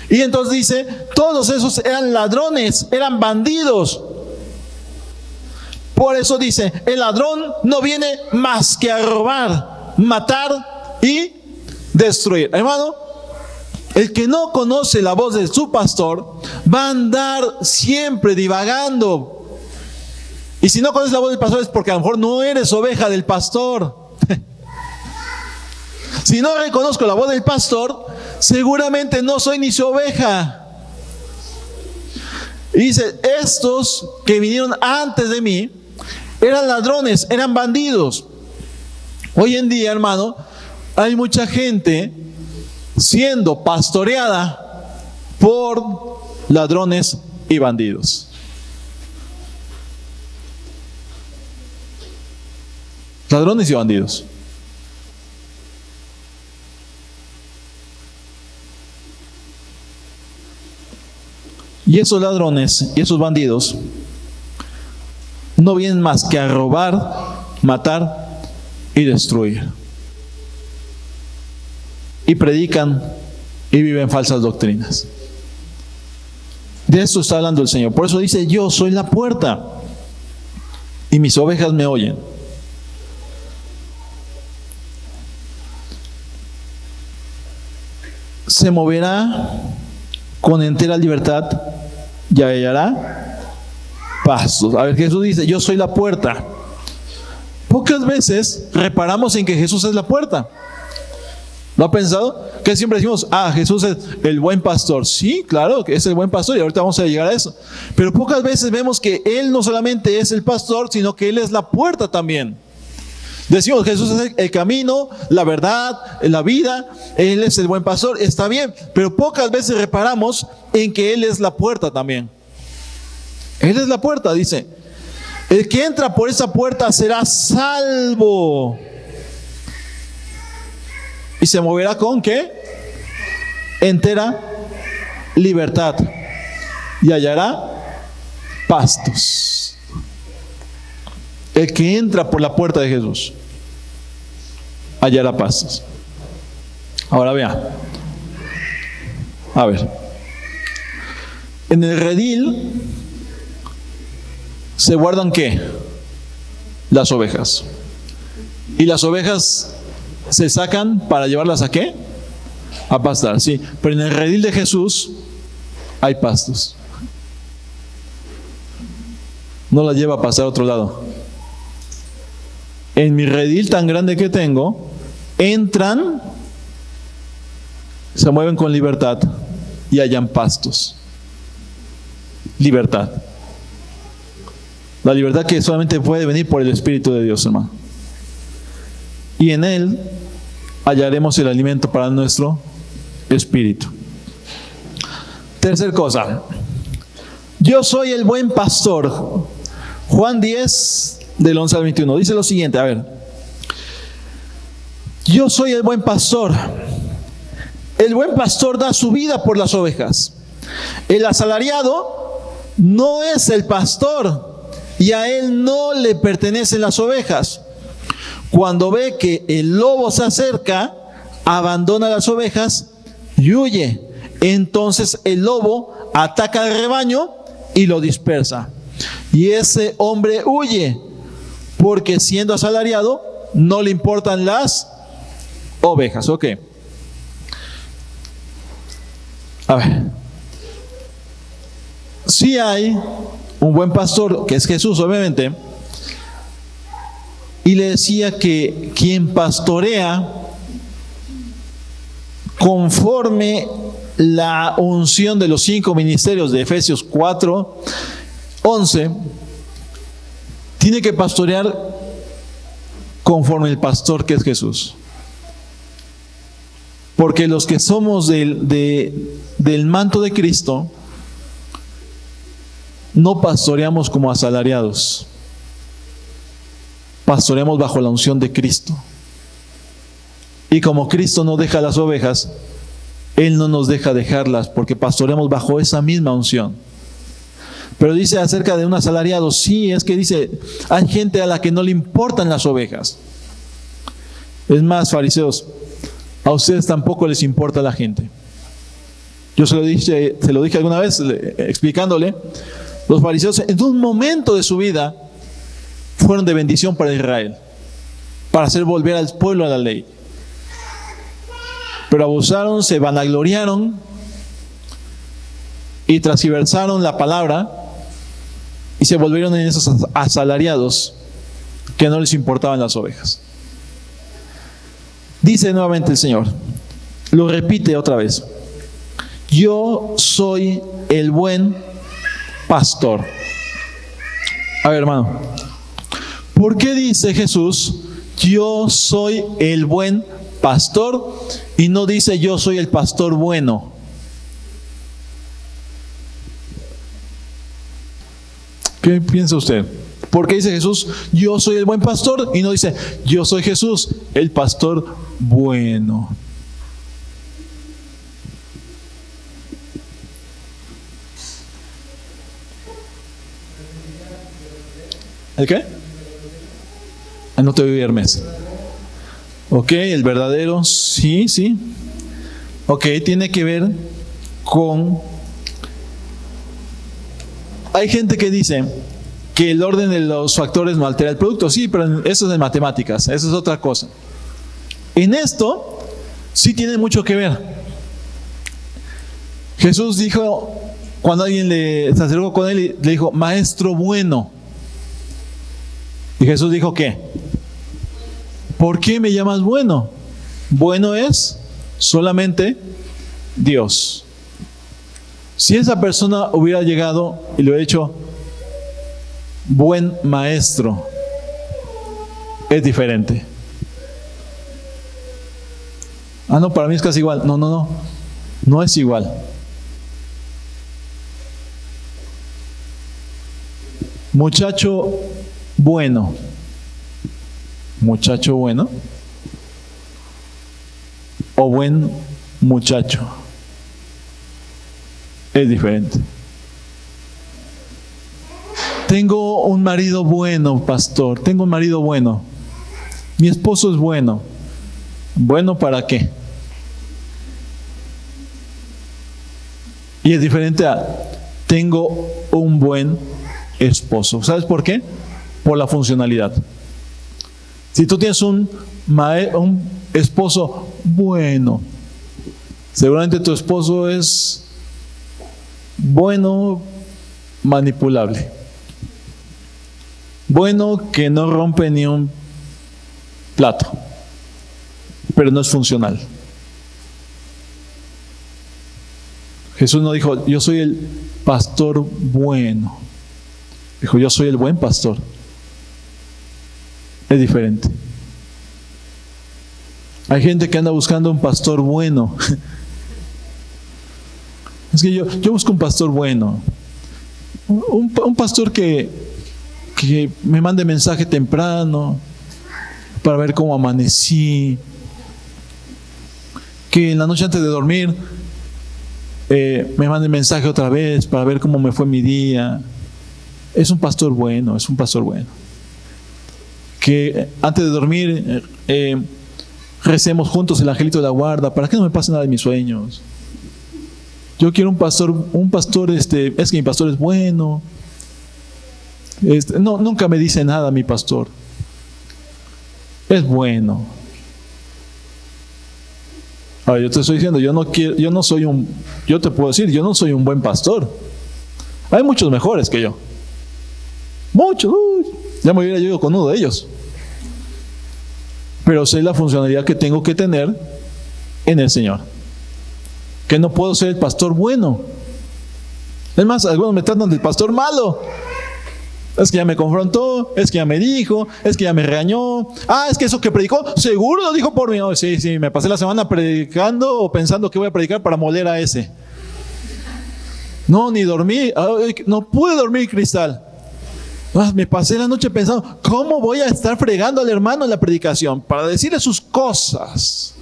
Y entonces dice, todos esos eran ladrones, eran bandidos. Por eso dice, el ladrón no viene más que a robar, matar y destruir. Hermano, el que no conoce la voz de su pastor va a andar siempre divagando. Y si no conoces la voz del pastor es porque a lo mejor no eres oveja del pastor. Si no reconozco la voz del pastor, seguramente no soy ni su oveja. Y dice, estos que vinieron antes de mí eran ladrones, eran bandidos. Hoy en día, hermano, hay mucha gente siendo pastoreada por ladrones y bandidos. Ladrones y bandidos. Y esos ladrones y esos bandidos no vienen más que a robar, matar y destruir. Y predican y viven falsas doctrinas. De esto está hablando el Señor. Por eso dice, yo soy la puerta y mis ovejas me oyen. Se moverá con entera libertad y hallará pastos. A ver, Jesús dice, yo soy la puerta. Pocas veces reparamos en que Jesús es la puerta. ¿Lo ha pensado? Que siempre decimos, Jesús es el buen pastor. Sí, claro, que es el buen pastor y ahorita vamos a llegar a eso. Pero pocas veces vemos que Él no solamente es el pastor, sino que Él es la puerta también. Decimos, Jesús es el camino, la verdad, la vida, Él es el buen pastor, está bien, pero pocas veces reparamos en que Él es la puerta también. Él es la puerta, dice, el que entra por esa puerta será salvo. ¿Y se moverá con qué? Entera libertad y hallará pastos. El que entra por la puerta de Jesús hallará pastos. Ahora vea. A ver. En el redil se guardan ¿qué? Las ovejas. Y las ovejas se sacan para llevarlas ¿a qué? A pastar, sí. Pero en el redil de Jesús hay pastos. No las lleva a pasar a otro lado. En mi redil tan grande que tengo, entran, se mueven con libertad y hallan pastos. Libertad. La libertad que solamente puede venir por el Espíritu de Dios, hermano. Y en Él hallaremos el alimento para nuestro espíritu. Tercer cosa. Yo soy el buen pastor. Juan 10, del 11 al 21. Dice lo siguiente, a ver. Yo soy el buen pastor. El buen pastor da su vida por las ovejas. El asalariado no es el pastor y a él no le pertenecen las ovejas. Cuando ve que el lobo se acerca, abandona las ovejas y huye. Entonces el lobo ataca al rebaño y lo dispersa. Y ese hombre huye, porque siendo asalariado no le importan las ovejas. Ok. A ver. Sí hay un buen pastor, que es Jesús, obviamente, y le decía que quien pastorea conforme la unción de los 5 ministerios de Efesios 4:11, tiene que pastorear conforme el pastor que es Jesús. Porque los que somos del manto de Cristo, no pastoreamos como asalariados. Pastoreamos bajo la unción de Cristo. Y como Cristo no deja las ovejas, Él no nos deja dejarlas, porque pastoreamos bajo esa misma unción. Pero dice acerca de un asalariado, sí, es que dice, hay gente a la que no le importan las ovejas. Es más, fariseos, a ustedes tampoco les importa la gente. Yo se lo dije alguna vez, explicándole, los fariseos en un momento de su vida fueron de bendición para Israel, para hacer volver al pueblo a la ley. Pero abusaron, se vanagloriaron y transgiversaron la palabra y se volvieron en esos asalariados que no les importaban las ovejas. Dice nuevamente el Señor, lo repite otra vez: yo soy el buen pastor. A ver, hermano, ¿por qué dice Jesús, yo soy el buen pastor, y no dice yo soy el pastor bueno? ¿Qué piensa usted? ¿Por qué dice Jesús, yo soy el buen pastor, y no dice yo soy Jesús, el pastor bueno? ¿El qué? No te oí, Hermes. Ok, el verdadero, sí. Ok, tiene que ver con... Hay gente que dice que el orden de los factores no altera el producto. Sí, pero eso es en matemáticas, eso es otra cosa. En esto, sí tiene mucho que ver. Jesús dijo, cuando alguien se acercó con él, le dijo, maestro bueno. Y Jesús dijo, ¿qué? ¿Por qué me llamas bueno? Bueno es solamente Dios. Si esa persona hubiera llegado y le hubiera dicho, buen maestro, es diferente. Ah, no, para mí es casi igual. No es igual. Muchacho bueno o buen muchacho es diferente. Tengo un marido bueno, pastor. Tengo un marido bueno. Mi esposo es bueno. ¿Bueno para qué? Y es diferente a tengo un buen esposo. ¿Sabes por qué? Por la funcionalidad. Si tú tienes un esposo bueno, seguramente tu esposo es bueno, manipulable. Bueno, que no rompe ni un plato, pero no es funcional. Jesús no dijo, yo soy el pastor bueno. Dijo, yo soy el buen pastor. Es diferente. Hay gente que anda buscando un pastor bueno. Es que yo busco un pastor bueno. Un pastor que me mande mensaje temprano para ver cómo amanecí. Que en la noche antes de dormir me mande mensaje otra vez para ver cómo me fue mi día. Es un pastor bueno, es un pastor bueno. Que antes de dormir recemos juntos el angelito de la guarda para que no me pase nada de mis sueños. Yo quiero un pastor, es que mi pastor es bueno. Nunca me dice nada mi pastor. Es bueno. Ahora yo te estoy diciendo, yo te puedo decir, yo no soy un buen pastor. Hay muchos mejores que yo. Muchos. Ya me hubiera ido con uno de ellos. pero sé la funcionalidad que tengo que tener en el Señor. Que no puedo ser el pastor bueno. Es más, algunos me tratan del pastor malo. Es que ya me confrontó, es que ya me dijo, es que ya me regañó. Es que eso que predicó, seguro lo dijo por mí. Oh, sí, me pasé la semana predicando o pensando que voy a predicar para moler a ese. No, ni dormí, no pude dormir, Cristal. Me pasé la noche pensando, ¿cómo voy a estar fregando al hermano en la predicación? Para decirle sus cosas.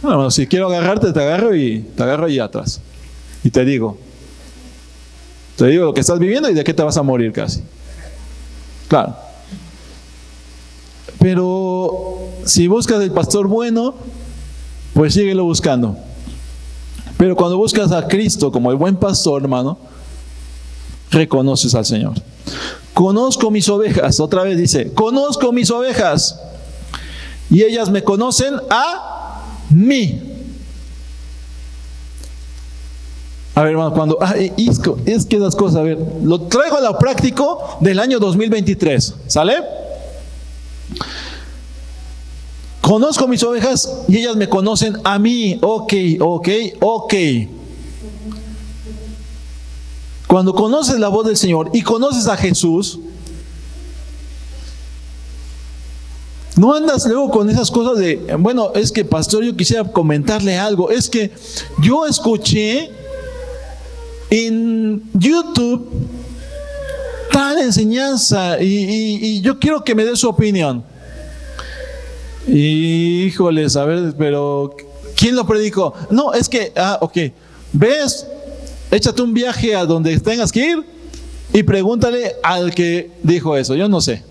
Bueno, si quiero agarrarte, te agarro ahí atrás. Y te digo lo que estás viviendo y de qué te vas a morir casi. Claro. Pero si buscas el pastor bueno, pues síguelo buscando. Pero cuando buscas a Cristo como el buen pastor, hermano, reconoces al Señor. Conozco mis ovejas, otra vez dice, conozco mis ovejas y ellas me conocen a mí. A ver, hermano, cuando es que las cosas, a ver, lo traigo a lo práctico del año 2023, ¿sale? Conozco mis ovejas y ellas me conocen a mí. Ok. Cuando conoces la voz del Señor y conoces a Jesús, no andas luego con esas cosas de, bueno, es que pastor, yo quisiera comentarle algo. Es que yo escuché en YouTube tal enseñanza y yo quiero que me dé su opinión. Híjoles, a ver, pero ¿quién lo predicó? No, es que, ok, ¿ves? Échate un viaje a donde tengas que ir y pregúntale al que dijo eso. Yo no sé.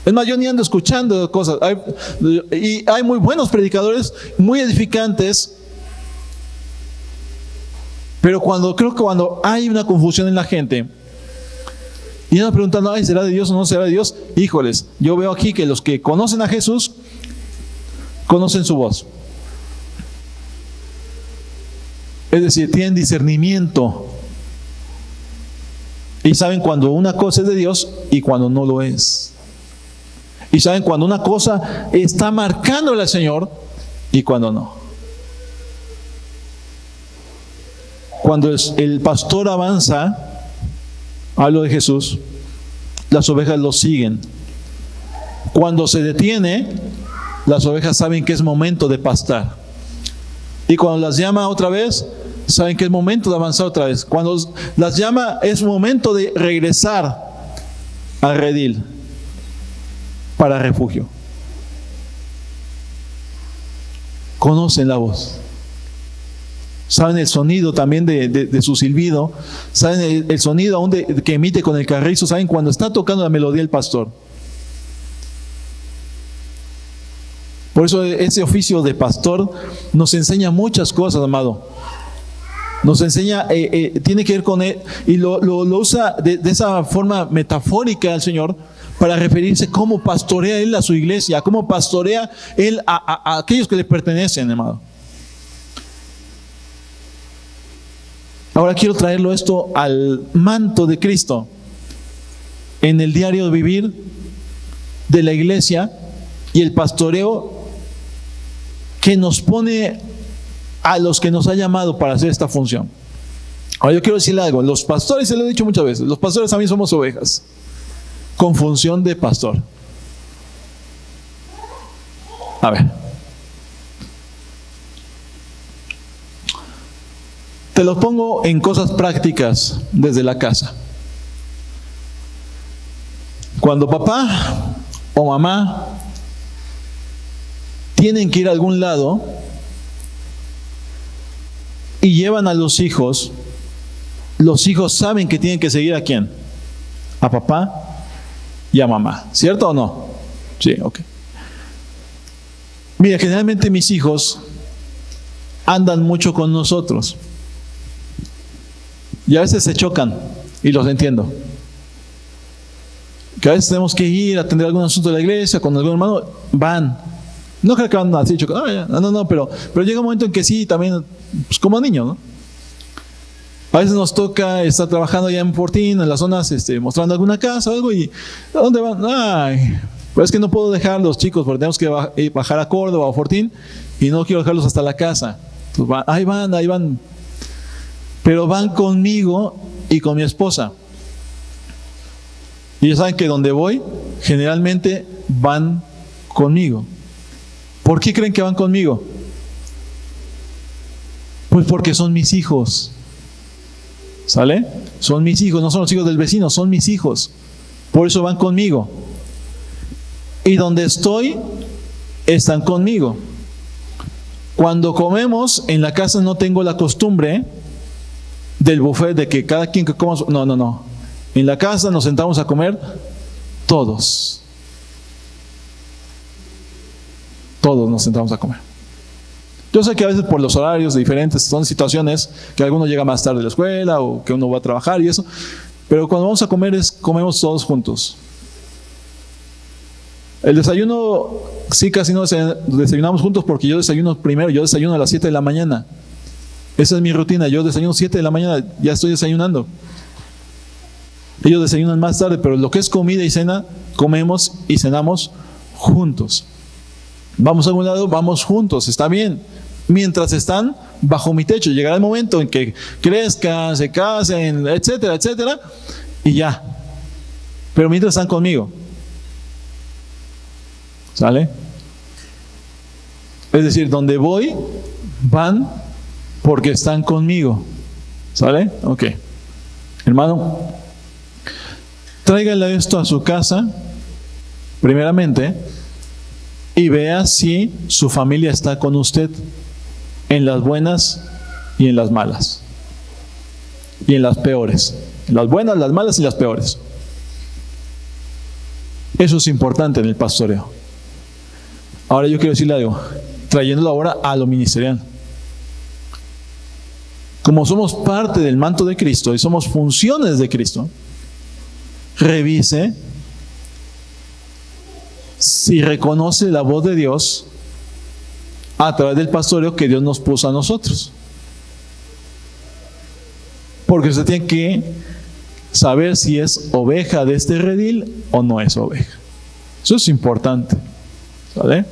Es más, yo ni ando escuchando cosas. Hay muy buenos predicadores, muy edificantes. Pero creo que cuando hay una confusión en la gente y andan preguntando, ¿será de Dios o no será de Dios? Híjoles, yo veo aquí que los que conocen a Jesús conocen su voz. Es decir, tienen discernimiento y saben cuando una cosa es de Dios y cuando no lo es. Y saben cuando una cosa está marcándole al Señor y cuando no. Cuando el pastor avanza, hablo de Jesús, las ovejas lo siguen. Cuando se detiene, las ovejas saben que es momento de pastar. Y cuando las llama otra vez, saben que es momento de avanzar otra vez. Cuando las llama, es momento de regresar al redil para refugio. Conocen la voz. Saben el sonido también de su silbido. Saben el sonido aún que emite con el carrizo. Saben cuando está tocando la melodía el pastor. Por eso ese oficio de pastor nos enseña muchas cosas, amado. Nos enseña, tiene que ver con él, y lo usa de esa forma metafórica al Señor para referirse cómo pastorea Él a su iglesia, cómo pastorea Él a aquellos que le pertenecen, amado. Ahora quiero traerlo esto al manto de Cristo en el diario vivir de la iglesia y el pastoreo que nos pone a los que nos ha llamado para hacer esta función. Ahora yo quiero decirle algo, los pastores, se lo he dicho muchas veces, los pastores también somos ovejas, con función de pastor. A ver, te lo pongo en cosas prácticas desde la casa. Cuando papá o mamá tienen que ir a algún lado y llevan a los hijos saben que tienen que seguir ¿a quién? A papá y a mamá, ¿cierto o no? Sí, ok. Mira, generalmente mis hijos andan mucho con nosotros y a veces se chocan y los entiendo. Que a veces tenemos que ir a atender algún asunto de la iglesia con algún hermano, van. No creo que van así chocando, no, pero llega un momento en que sí, también, pues como niños, ¿no? A veces nos toca estar trabajando allá en Fortín, en las zonas, mostrando alguna casa o algo, y ¿a dónde van? Ay, Pero es que no puedo dejarlos, chicos, porque tenemos que bajar a Córdoba o Fortín y no quiero dejarlos hasta la casa. Entonces, ahí van. Pero van conmigo y con mi esposa. Y ellos saben que donde voy, generalmente van conmigo. ¿Por qué creen que van conmigo? Pues porque son mis hijos. ¿Sale? Son mis hijos, no son los hijos del vecino, son mis hijos. Por eso van conmigo. Y donde estoy, están conmigo. Cuando comemos, en la casa no tengo la costumbre del buffet de que cada quien que coma. No. En la casa nos sentamos a comer todos. Todos nos sentamos a comer. Yo sé que a veces por los horarios diferentes son situaciones que alguno llega más tarde de la escuela o que uno va a trabajar y eso. Pero cuando vamos a comer comemos todos juntos. El desayuno, sí, casi no desayunamos juntos porque yo desayuno primero, yo desayuno a las 7 de la mañana. Esa es mi rutina, yo desayuno 7 de la mañana, ya estoy desayunando. Ellos desayunan más tarde, pero lo que es comida y cena, comemos y cenamos juntos. Vamos a algún lado, vamos juntos, está bien. Mientras están bajo mi techo, llegará el momento en que crezcan, se casen, etcétera, etcétera, y ya. Pero mientras están conmigo. ¿Sale? Es decir, donde voy, van porque están conmigo. ¿Sale? Ok. Hermano, tráigale esto a su casa, primeramente, y vea si su familia está con usted en las buenas y en las malas. Y en las peores. En las buenas, las malas y las peores. Eso es importante en el pastoreo. Ahora yo quiero decirle algo, trayéndolo ahora a lo ministerial. Como somos parte del manto de Cristo y somos funciones de Cristo, revise si reconoce la voz de Dios a través del pastoreo que Dios nos puso a nosotros. Porque usted tiene que saber si es oveja de este redil o no es oveja. Eso es importante. ¿Vale?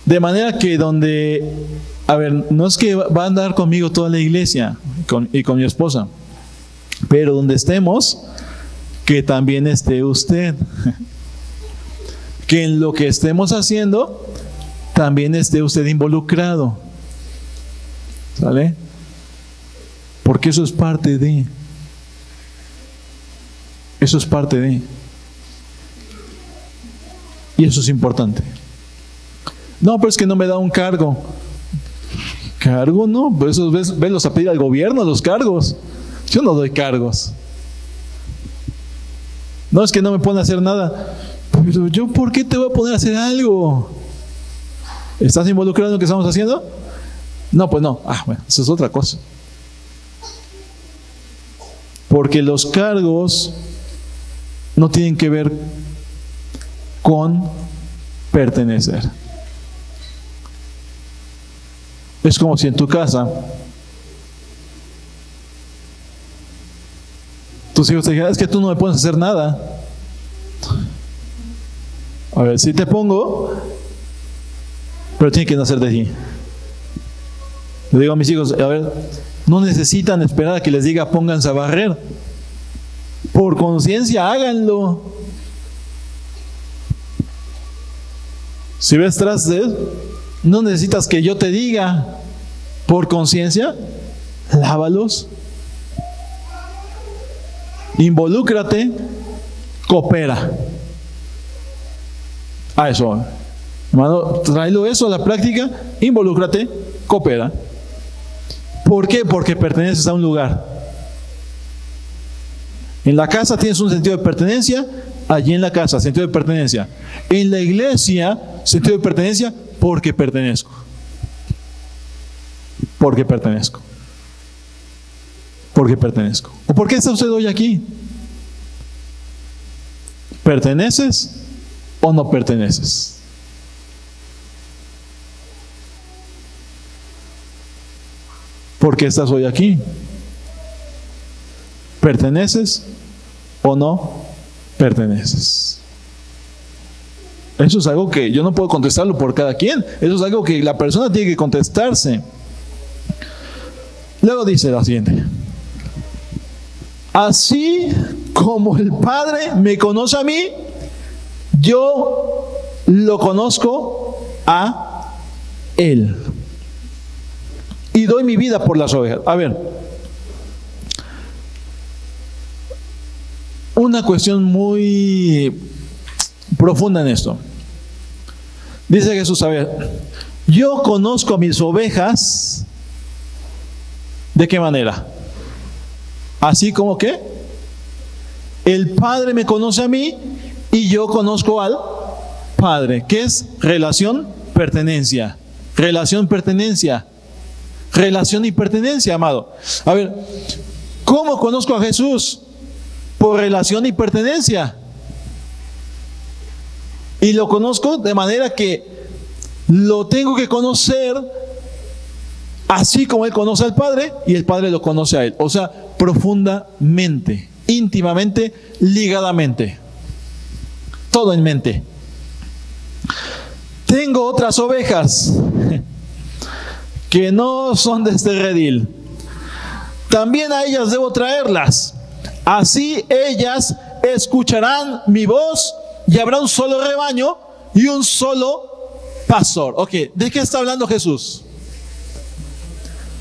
De manera que no es que va a andar conmigo toda la iglesia y con mi esposa, pero donde estemos, que también esté usted. Que en lo que estemos haciendo, también esté usted involucrado. ¿Sale? Porque eso es parte de. Eso es parte de. Y eso es importante. No, pero es que no me da un cargo. ¿Cargo? No, por eso venlos a pedir al gobierno los cargos. Yo no doy cargos. No, es que no me pone a hacer nada. Pero yo, ¿por qué te voy a poner a hacer algo? ¿Estás involucrado en lo que estamos haciendo? No, pues no. Bueno, eso es otra cosa. Porque los cargos no tienen que ver con pertenecer. Es como si en tu casa tus hijos te dijeran, es que tú no me puedes hacer nada. A ver, si te pongo, pero tiene que nacer de ti. Le digo a mis hijos, a ver, no necesitan esperar a que les diga pónganse a barrer. Por conciencia háganlo. Si ves trastes, no necesitas que yo te diga. Por conciencia, lávalos. Involúcrate, coopera. A eso, hermano, tráelo eso a la práctica, involúcrate, coopera. ¿Por qué? Porque perteneces a un lugar. En la casa tienes un sentido de pertenencia, allí en la casa, sentido de pertenencia. En la iglesia, sentido de pertenencia, porque pertenezco. Porque pertenezco. Porque pertenezco. ¿O por qué está usted hoy aquí? ¿Perteneces o no perteneces? ¿Por qué estás hoy aquí? ¿Perteneces o no perteneces? Eso es algo que yo no puedo contestarlo por cada quien. Eso es algo que la persona tiene que contestarse. Luego dice la siguiente: así como el Padre me conoce a mí, yo lo conozco a Él. Y doy mi vida por las ovejas. A ver, una cuestión muy profunda en esto. Dice Jesús, a ver, yo conozco a mis ovejas. ¿De qué manera? Así como que el Padre me conoce a mí y yo conozco al Padre. ¿Qué es relación? Pertenencia. Relación, pertenencia. Relación y pertenencia, amado. A ver, ¿cómo conozco a Jesús? Por relación y pertenencia. Y lo conozco de manera que lo tengo que conocer así como Él conoce al Padre y el Padre lo conoce a Él. O sea, profundamente, íntimamente, ligadamente. Todo en mente. Tengo otras ovejas que no son de este redil. También a ellas debo traerlas. Así ellas escucharán mi voz y habrá un solo rebaño y un solo pastor. Ok, ¿de qué está hablando Jesús?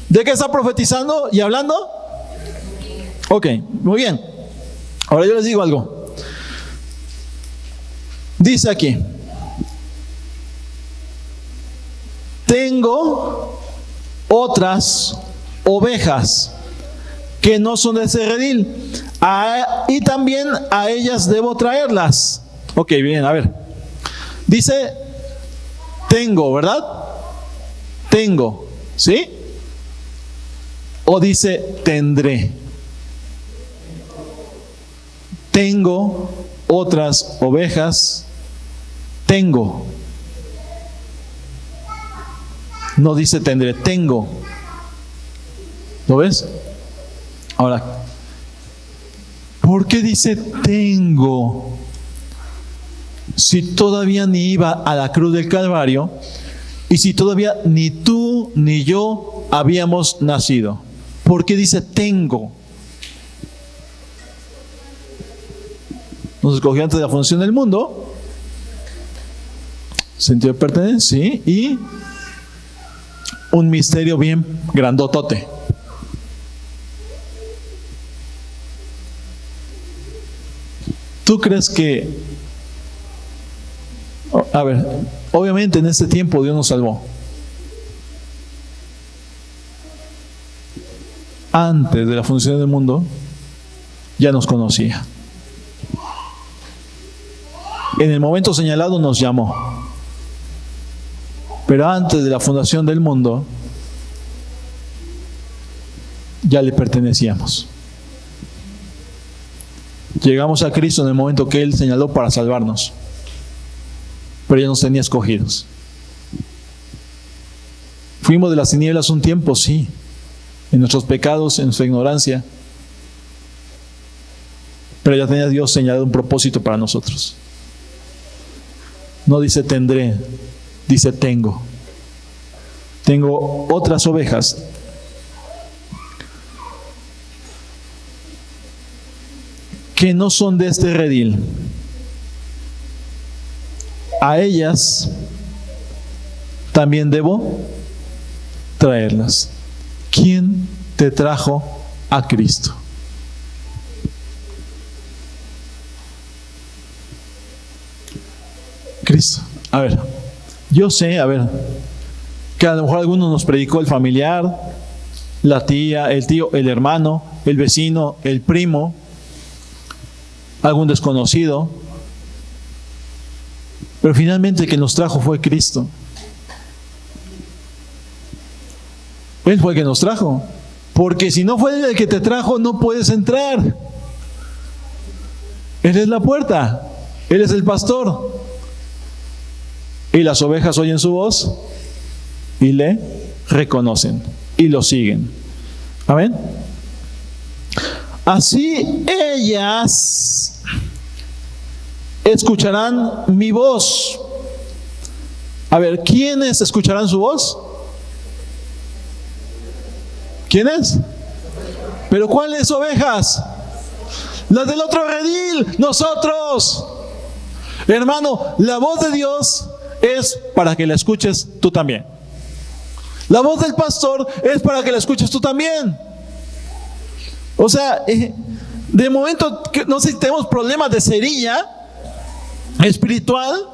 ¿De qué está profetizando y hablando? Ok, muy bien. Ahora yo les digo algo. Dice aquí: tengo otras ovejas que no son de ese redil, y también a ellas debo traerlas. Ok, bien, a ver. Dice tengo, ¿verdad? Tengo, ¿sí? O dice tendré. Tengo otras ovejas. Tengo. No dice tendré, tengo. ¿Lo ves? Ahora, ¿por qué dice tengo? Si todavía ni iba a la cruz del Calvario y si todavía ni tú ni yo habíamos nacido. ¿Por qué dice tengo? Nos escogió antes de la fundación del mundo. Sentido de pertenencia, sí, y un misterio bien grandotote. ¿Tú crees que, a ver, obviamente en este tiempo Dios nos salvó? Antes de la fundación del mundo ya nos conocía. En el momento señalado nos llamó. Pero antes de la fundación del mundo ya le pertenecíamos. Llegamos a Cristo en el momento que Él señaló para salvarnos. Pero ya nos tenía escogidos. Fuimos de las tinieblas un tiempo, sí. En nuestros pecados, en nuestra ignorancia. Pero ya tenía Dios señalado un propósito para nosotros. No dice tendré, dice tengo. Tengo otras ovejas que no son de este redil. A ellas también debo traerlas. ¿Quién te trajo a Cristo? Cristo. A ver, yo sé, que a lo mejor alguno nos predicó el familiar, la tía, el tío, el hermano, el vecino, el primo, algún desconocido. Pero finalmente el que nos trajo fue Cristo. Él fue el que nos trajo. Porque si no fue Él el que te trajo, no puedes entrar. Él es la puerta. Él es el pastor. Y las ovejas oyen su voz y le reconocen y lo siguen. Amén. Así ellas escucharán mi voz A ver, ¿quiénes escucharán su voz? ¿Quiénes? ¿Pero cuáles ovejas? Las del otro redil, nosotros. Hermano, la voz de Dios es para que la escuches tú también. La voz del pastor es para que la escuches tú también. O sea, de momento, no sé si tenemos problemas de cerilla espiritual,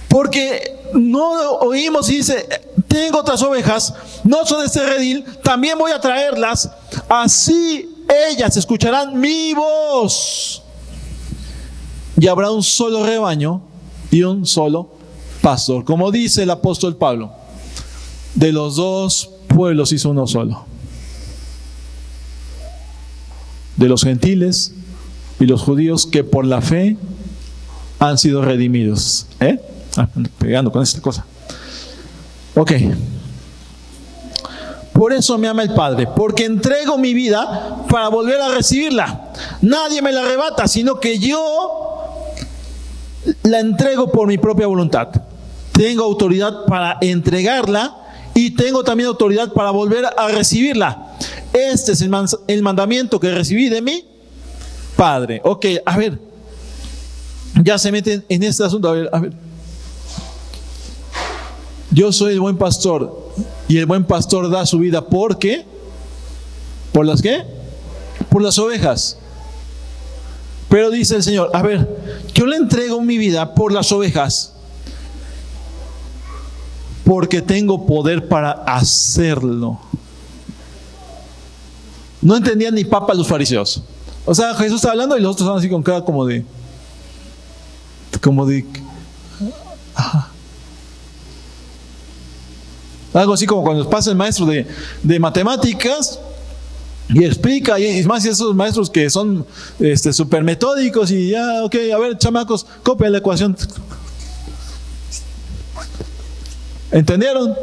porque no oímos y dice, tengo otras ovejas, no son de este redil, también voy a traerlas, así ellas escucharán mi voz. Y habrá un solo rebaño y un solo pastor. Como dice el apóstol Pablo, de los dos pueblos hizo uno solo. De los gentiles y los judíos que por la fe han sido redimidos. Pegando con esta cosa. Ok. Por eso me ama el Padre, porque entrego mi vida para volver a recibirla. Nadie me la arrebata, sino que yo la entrego por mi propia voluntad. Tengo autoridad para entregarla y tengo también autoridad para volver a recibirla. Este es el mandamiento que recibí de mi Padre. Ok, a ver. Ya se meten en este asunto. A ver. Yo soy el buen pastor y el buen pastor da su vida. ¿Por qué? ¿Por las qué? Por las ovejas. Pero dice el Señor, a ver, yo le entrego mi vida por las ovejas porque tengo poder para hacerlo. No entendían ni papa los fariseos. O sea, Jesús está hablando y los otros estaban así con cara como de ajá. Algo así como cuando pasa el maestro de matemáticas y explica, y más esos maestros que son súper metódicos y ya, ok, a ver, chamacos, copien la ecuación. ¿Entendieron?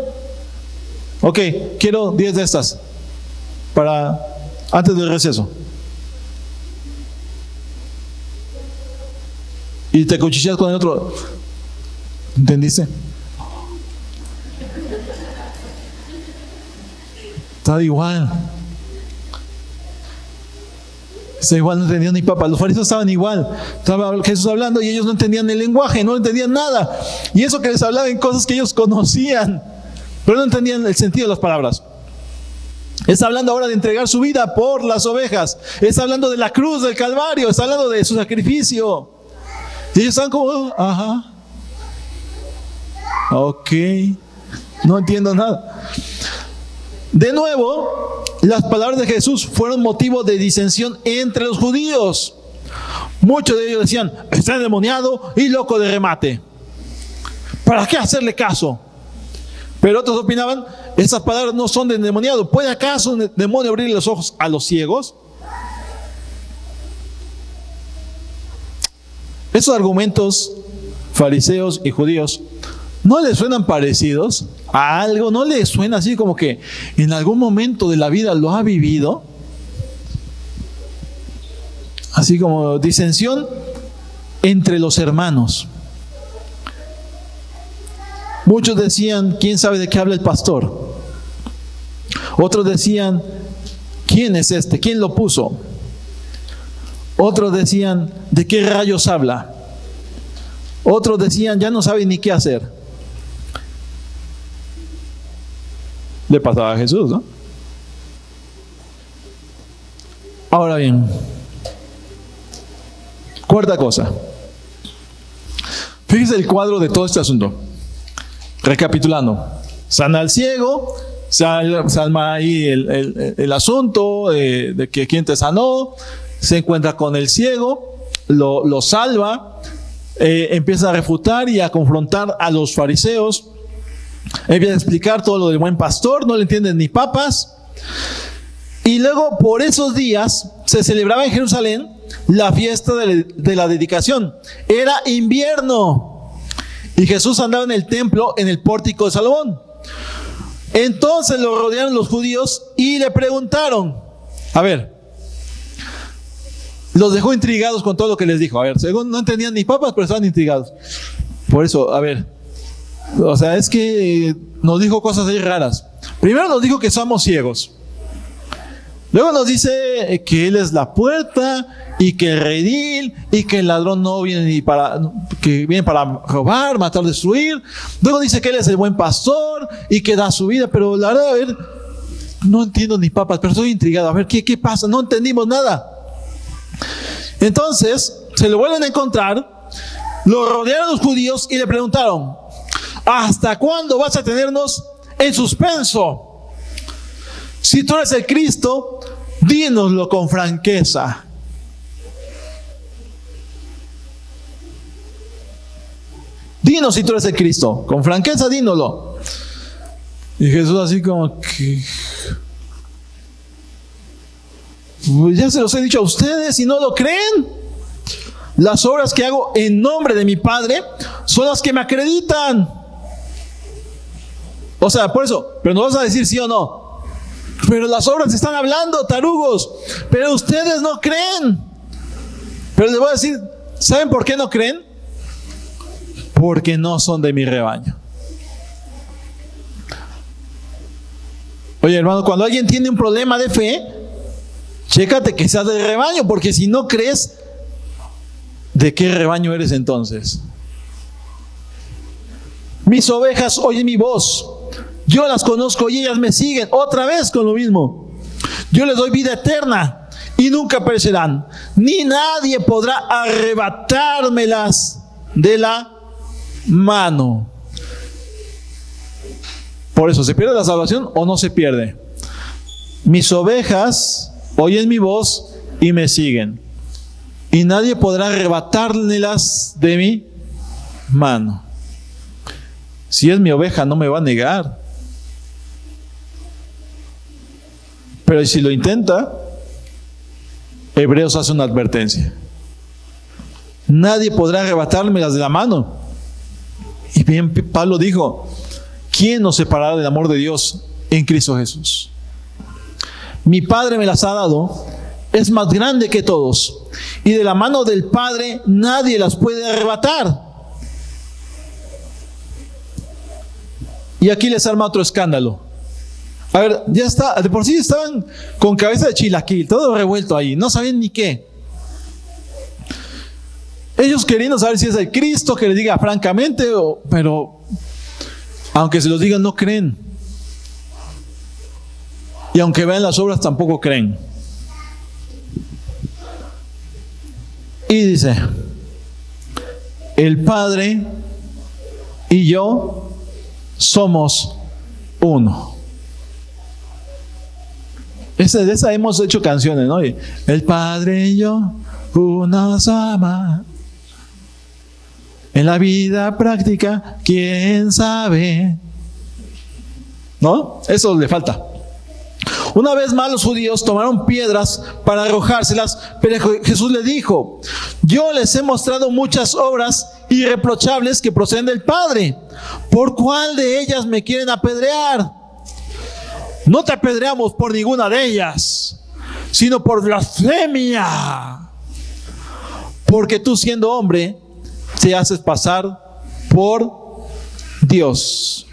Ok, quiero 10 de estas para antes del receso. Y te cuchicheas con el otro. ¿Entendiste? Está igual. Está igual, no entendían ni papa. Los fariseos estaban igual. Estaba Jesús hablando y ellos no entendían el lenguaje, no entendían nada. Y eso que les hablaba en cosas que ellos conocían, pero no entendían el sentido de las palabras. Está hablando ahora de entregar su vida por las ovejas. Está hablando de la cruz del Calvario. Está hablando de su sacrificio. Y ellos están como, ajá. Ok. No entiendo nada. De nuevo, las palabras de Jesús fueron motivo de disensión entre los judíos. Muchos de ellos decían, está endemoniado y loco de remate. ¿Para qué hacerle caso? Pero otros opinaban, esas palabras no son de endemoniado. ¿Puede acaso un demonio abrir los ojos a los ciegos? Esos argumentos fariseos y judíos, ¿no les suenan parecidos a algo? ¿No les suena así como que en algún momento de la vida lo ha vivido? Así como disensión entre los hermanos. Muchos decían, ¿quién sabe de qué habla el pastor? Otros decían, ¿quién es este? ¿Quién lo puso? Otros decían, ¿de qué rayos habla? Otros decían, ya no sabe ni qué hacer. Le pasaba a Jesús, ¿no? Ahora bien, cuarta cosa. Fíjese el cuadro de todo este asunto. Recapitulando, sana al ciego, se alma ahí el asunto de que quién te sanó, se encuentra con el ciego, lo salva, empieza a refutar y a confrontar a los fariseos, empieza a explicar todo lo del buen pastor, no le entienden ni papas. Y luego por esos días se celebraba en Jerusalén la fiesta de la dedicación. Era invierno y Jesús andaba en el templo, en el pórtico de Salomón. Entonces lo rodearon los judíos y le preguntaron, a ver, los dejó intrigados con todo lo que les dijo. A ver, según no entendían ni papas, pero estaban intrigados. Por eso, a ver, O sea, es que nos dijo cosas ahí raras. Primero nos dijo que somos ciegos. Luego nos dice que Él es la puerta y que el redil y que el ladrón no viene que viene para robar, matar, destruir. Luego dice que Él es el buen pastor y que da su vida. Pero la verdad, a ver, no entiendo ni papas, pero estoy intrigado. A ver, ¿qué pasa? No entendimos nada. Entonces, se lo vuelven a encontrar, lo rodearon los judíos y le preguntaron: ¿hasta cuándo vas a tenernos en suspenso? Si tú eres el Cristo, dínoslo con franqueza. Dinos si tú eres el Cristo, con franqueza dínoslo. Y Jesús así como que... Pues ya se los he dicho a ustedes y no lo creen. Las obras que hago en nombre de mi Padre son las que me acreditan. O sea, por eso, pero no vas a decir sí o no. Pero las obras están hablando, tarugos. Pero ustedes no creen. Pero les voy a decir, ¿saben por qué no creen? Porque no son de mi rebaño. Oye, hermano, cuando alguien tiene un problema de fe, chécate que seas del rebaño, porque si no crees, ¿de qué rebaño eres entonces? Mis ovejas oyen mi voz. Yo las conozco y ellas me siguen. Otra vez con lo mismo. Yo les doy vida eterna y nunca perecerán. Ni nadie podrá arrebatármelas de la mano. Por eso, ¿se pierde la salvación o no se pierde? Mis ovejas oyen mi voz y me siguen. Y nadie podrá arrebatármelas de mi mano. Si es mi oveja, no me va a negar. Pero si lo intenta, Hebreos hace una advertencia. Nadie podrá arrebatármelas de la mano. Y bien, Pablo dijo: ¿quién nos separará del amor de Dios en Cristo Jesús? Mi Padre me las ha dado, es más grande que todos, y de la mano del Padre nadie las puede arrebatar. Y aquí les arma otro escándalo. A ver, ya está, de por sí estaban con cabeza de chilaquil, todo revuelto ahí, no sabían ni qué. Ellos queriendo saber si es el Cristo, que les diga francamente, pero aunque se los digan, no creen. Y aunque vean las obras, tampoco creen. Y dice: el Padre y yo somos uno. De esa hemos hecho canciones, ¿no? Y el Padre y yo, uno somos. En la vida práctica, ¿quién sabe? ¿No? Eso le falta. Una vez más los judíos tomaron piedras para arrojárselas, pero Jesús le dijo: yo les he mostrado muchas obras irreprochables que proceden del Padre. ¿Por cuál de ellas me quieren apedrear? No te apedreamos por ninguna de ellas, sino por blasfemia. Porque tú, siendo hombre, te haces pasar por Dios.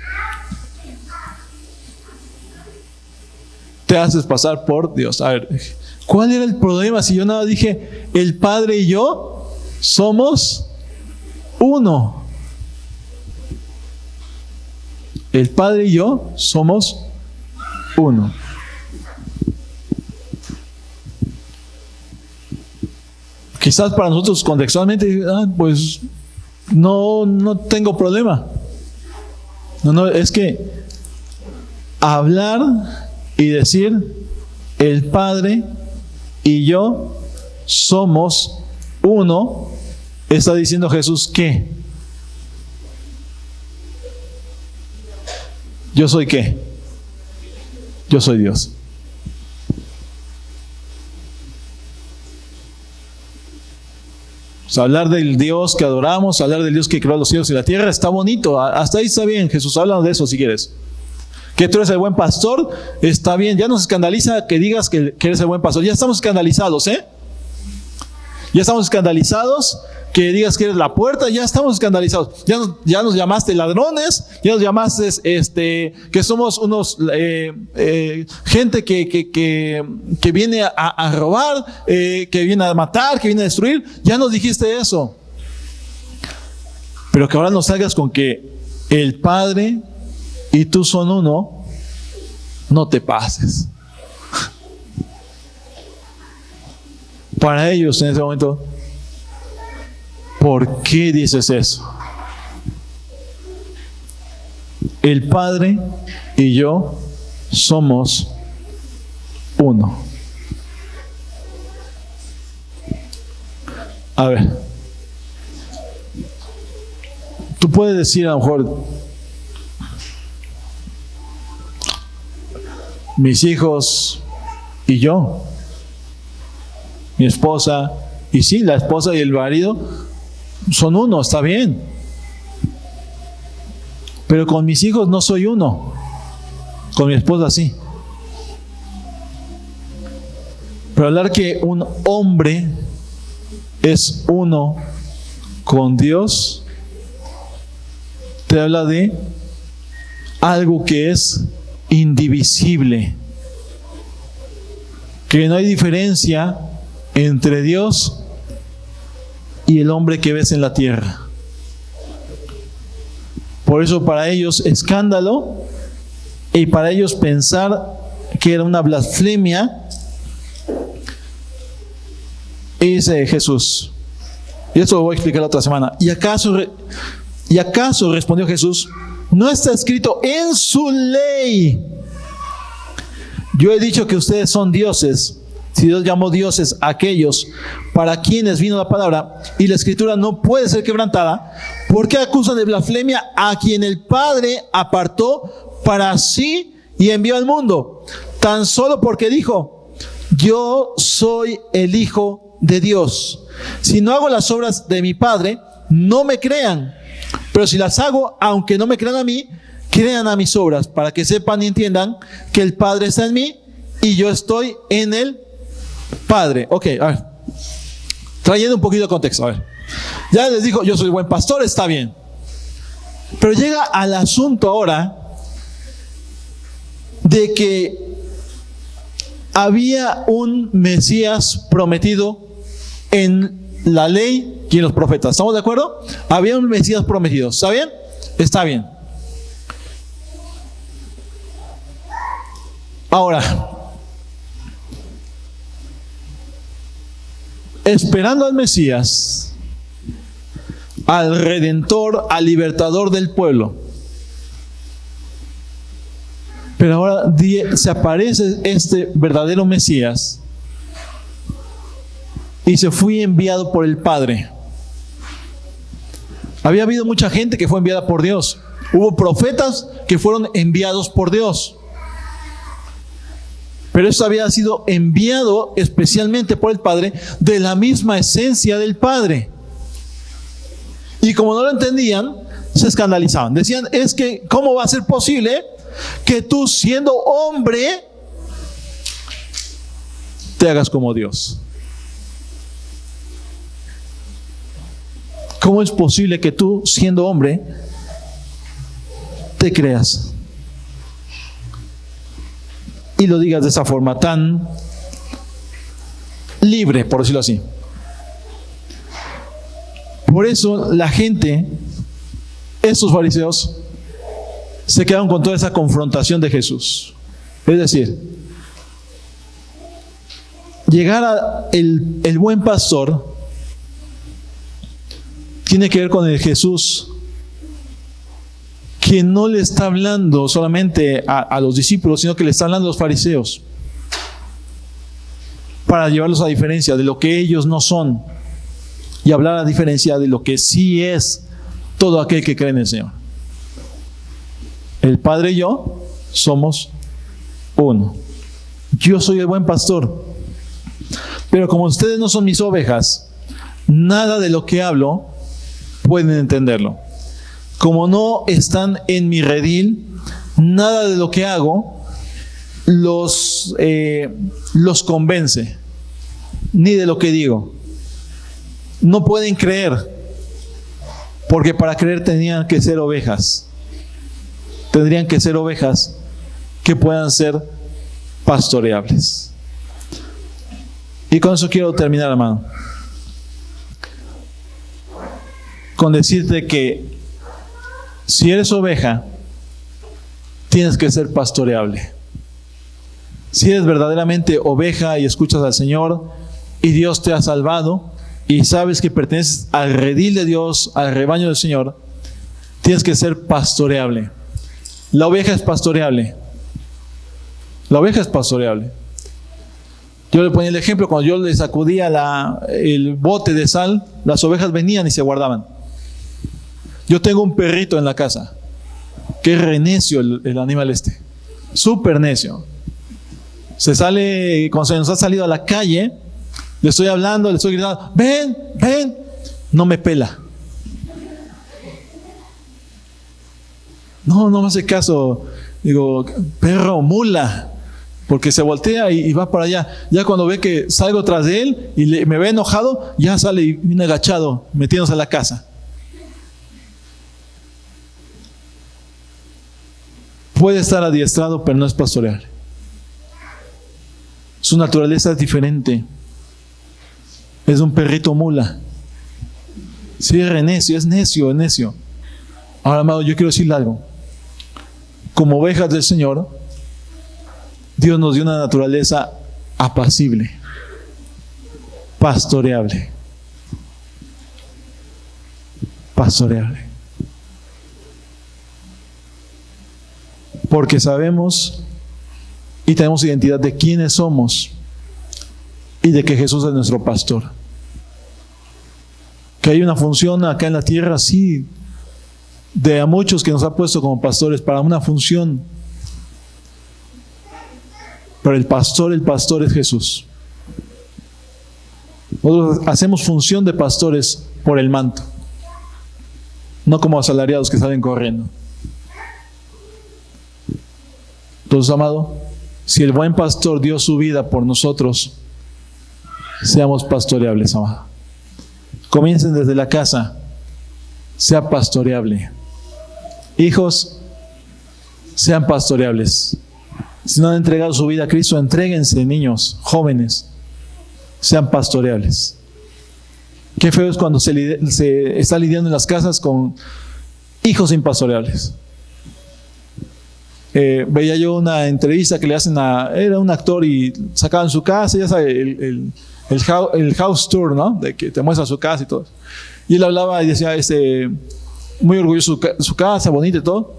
Te haces pasar por Dios. A ver, ¿cuál era el problema si yo nada dije: el Padre y yo somos uno? El Padre y yo somos uno. Quizás para nosotros contextualmente, pues no tengo problema. No, es que hablar y decir el Padre y yo somos uno, está diciendo Jesús que ¿yo soy qué? Yo soy Dios. O sea, hablar del Dios que adoramos, hablar del Dios que creó los cielos y la tierra, está bonito, hasta ahí está bien. Jesús habla de eso si quieres. Que tú eres el buen pastor, está bien. Ya nos escandaliza que digas que eres el buen pastor. Ya estamos escandalizados, ¿eh? Ya estamos escandalizados que digas que eres la puerta, ya estamos escandalizados. Ya nos llamaste ladrones, ya nos llamaste que somos unos gente que viene a robar, que viene a matar, que viene a destruir. Ya nos dijiste eso. Pero que ahora nos salgas con que el Padre y tú son uno, no te pases. Para ellos en ese momento, ¿por qué dices eso? El Padre y yo somos uno. A ver, tú puedes decir a lo mejor, mis hijos y yo, mi esposa, y sí, la esposa y el marido son uno, está bien. Pero con mis hijos no soy uno, con mi esposa sí. Pero hablar que un hombre es uno con Dios, te habla de algo que es indivisible, que no hay diferencia entre Dios y el hombre que ves en la tierra. Por eso para ellos escándalo, y para ellos pensar que era una blasfemia. Y dice Jesús, y esto lo voy a explicar la otra semana, ¿y acaso respondió Jesús, no está escrito en su ley? Yo he dicho que ustedes son dioses. Si Dios llamó dioses a aquellos para quienes vino la palabra, y la escritura no puede ser quebrantada, ¿por qué acusan de blasfemia a quien el Padre apartó para sí y envió al mundo? Tan solo porque dijo, yo soy el Hijo de Dios. Si no hago las obras de mi Padre, no me crean. Pero si las hago, aunque no me crean a mí, crean a mis obras, para que sepan y entiendan que el Padre está en mí y yo estoy en el Padre. Ok, a ver, trayendo un poquito de contexto, a ver. Ya les dijo, yo soy buen pastor, está bien. Pero llega al asunto ahora de que había un Mesías prometido en la ley y en los profetas. ¿Estamos de acuerdo? Había un Mesías prometido. ¿Está bien? Está bien. Ahora, esperando al Mesías, al Redentor, al Libertador del pueblo. Pero ahora se aparece este verdadero Mesías y se fue enviado por el Padre. Había habido mucha gente que fue enviada por Dios. Hubo profetas que fueron enviados por Dios. Pero eso había sido enviado especialmente por el Padre, de la misma esencia del Padre. Y como no lo entendían, se escandalizaban. Decían, es que, ¿cómo va a ser posible que tú, siendo hombre, te hagas como Dios? ¿Cómo es posible que tú, siendo hombre, te creas y lo digas de esa forma tan libre, por decirlo así? Por eso la gente, estos fariseos, se quedaron con toda esa confrontación de Jesús. Es decir, llegar a el buen pastor tiene que ver con el Jesús que no le está hablando solamente a los discípulos, sino que le está hablando a los fariseos, para llevarlos a diferencia de lo que ellos no son y hablar a diferencia de lo que sí es todo aquel que cree en el Señor. El Padre y yo somos uno. Yo soy el buen pastor, pero como ustedes no son mis ovejas, nada de lo que hablo pueden entenderlo. Como no están en mi redil, nada de lo que hago los convence, ni de lo que digo. no pueden creer, porque para creer tenían que ser ovejas. Tendrían que ser ovejas que puedan ser pastoreables. Y con eso quiero terminar, hermano. Con decirte que si eres oveja, tienes que ser pastoreable. Si eres verdaderamente oveja y escuchas al Señor y Dios te ha salvado y sabes que perteneces al redil de Dios, al rebaño del Señor, tienes que ser pastoreable. La oveja es pastoreable. La oveja es pastoreable. Yo le ponía el ejemplo, cuando yo le sacudía el bote de sal, las ovejas venían y se guardaban. Yo tengo un perrito en la casa, que es re necio el animal este, súper necio. Se sale, cuando se nos ha salido a la calle, le estoy hablando, le estoy gritando, ven, ven, no me pela. No me hace caso. Digo, perro, mula, porque se voltea y va para allá. Ya cuando ve que salgo tras de él y me ve enojado, ya sale y viene agachado, metiéndose a la casa. Puede estar adiestrado, pero no es pastoreal. Su naturaleza es diferente. Es un perrito mula. Sí, es necio, es necio. Ahora, amado, yo quiero decirle algo. Como ovejas del Señor, Dios nos dio una naturaleza apacible, pastoreable. Pastoreable. Porque sabemos y tenemos identidad de quiénes somos y de que Jesús es nuestro pastor. Que hay una función acá en la tierra, sí, de a muchos que nos ha puesto como pastores para una función. Pero el pastor es Jesús. Nosotros hacemos función de pastores por el manto, no como asalariados que salen corriendo. Entonces, amado, si el buen pastor dio su vida por nosotros, seamos pastoreables, amado. Comiencen desde la casa, sea pastoreable. Hijos, sean pastoreables. Si no han entregado su vida a Cristo, entréguense, niños, jóvenes, sean pastoreables. Qué feo es cuando se está lidiando en las casas con hijos impastoreables. Veía yo una entrevista que le hacen era un actor y sacaban su casa, ya sabes, el house tour, ¿no? De que te muestra su casa y todo. Y él hablaba y decía, muy orgulloso de su casa, bonita y todo.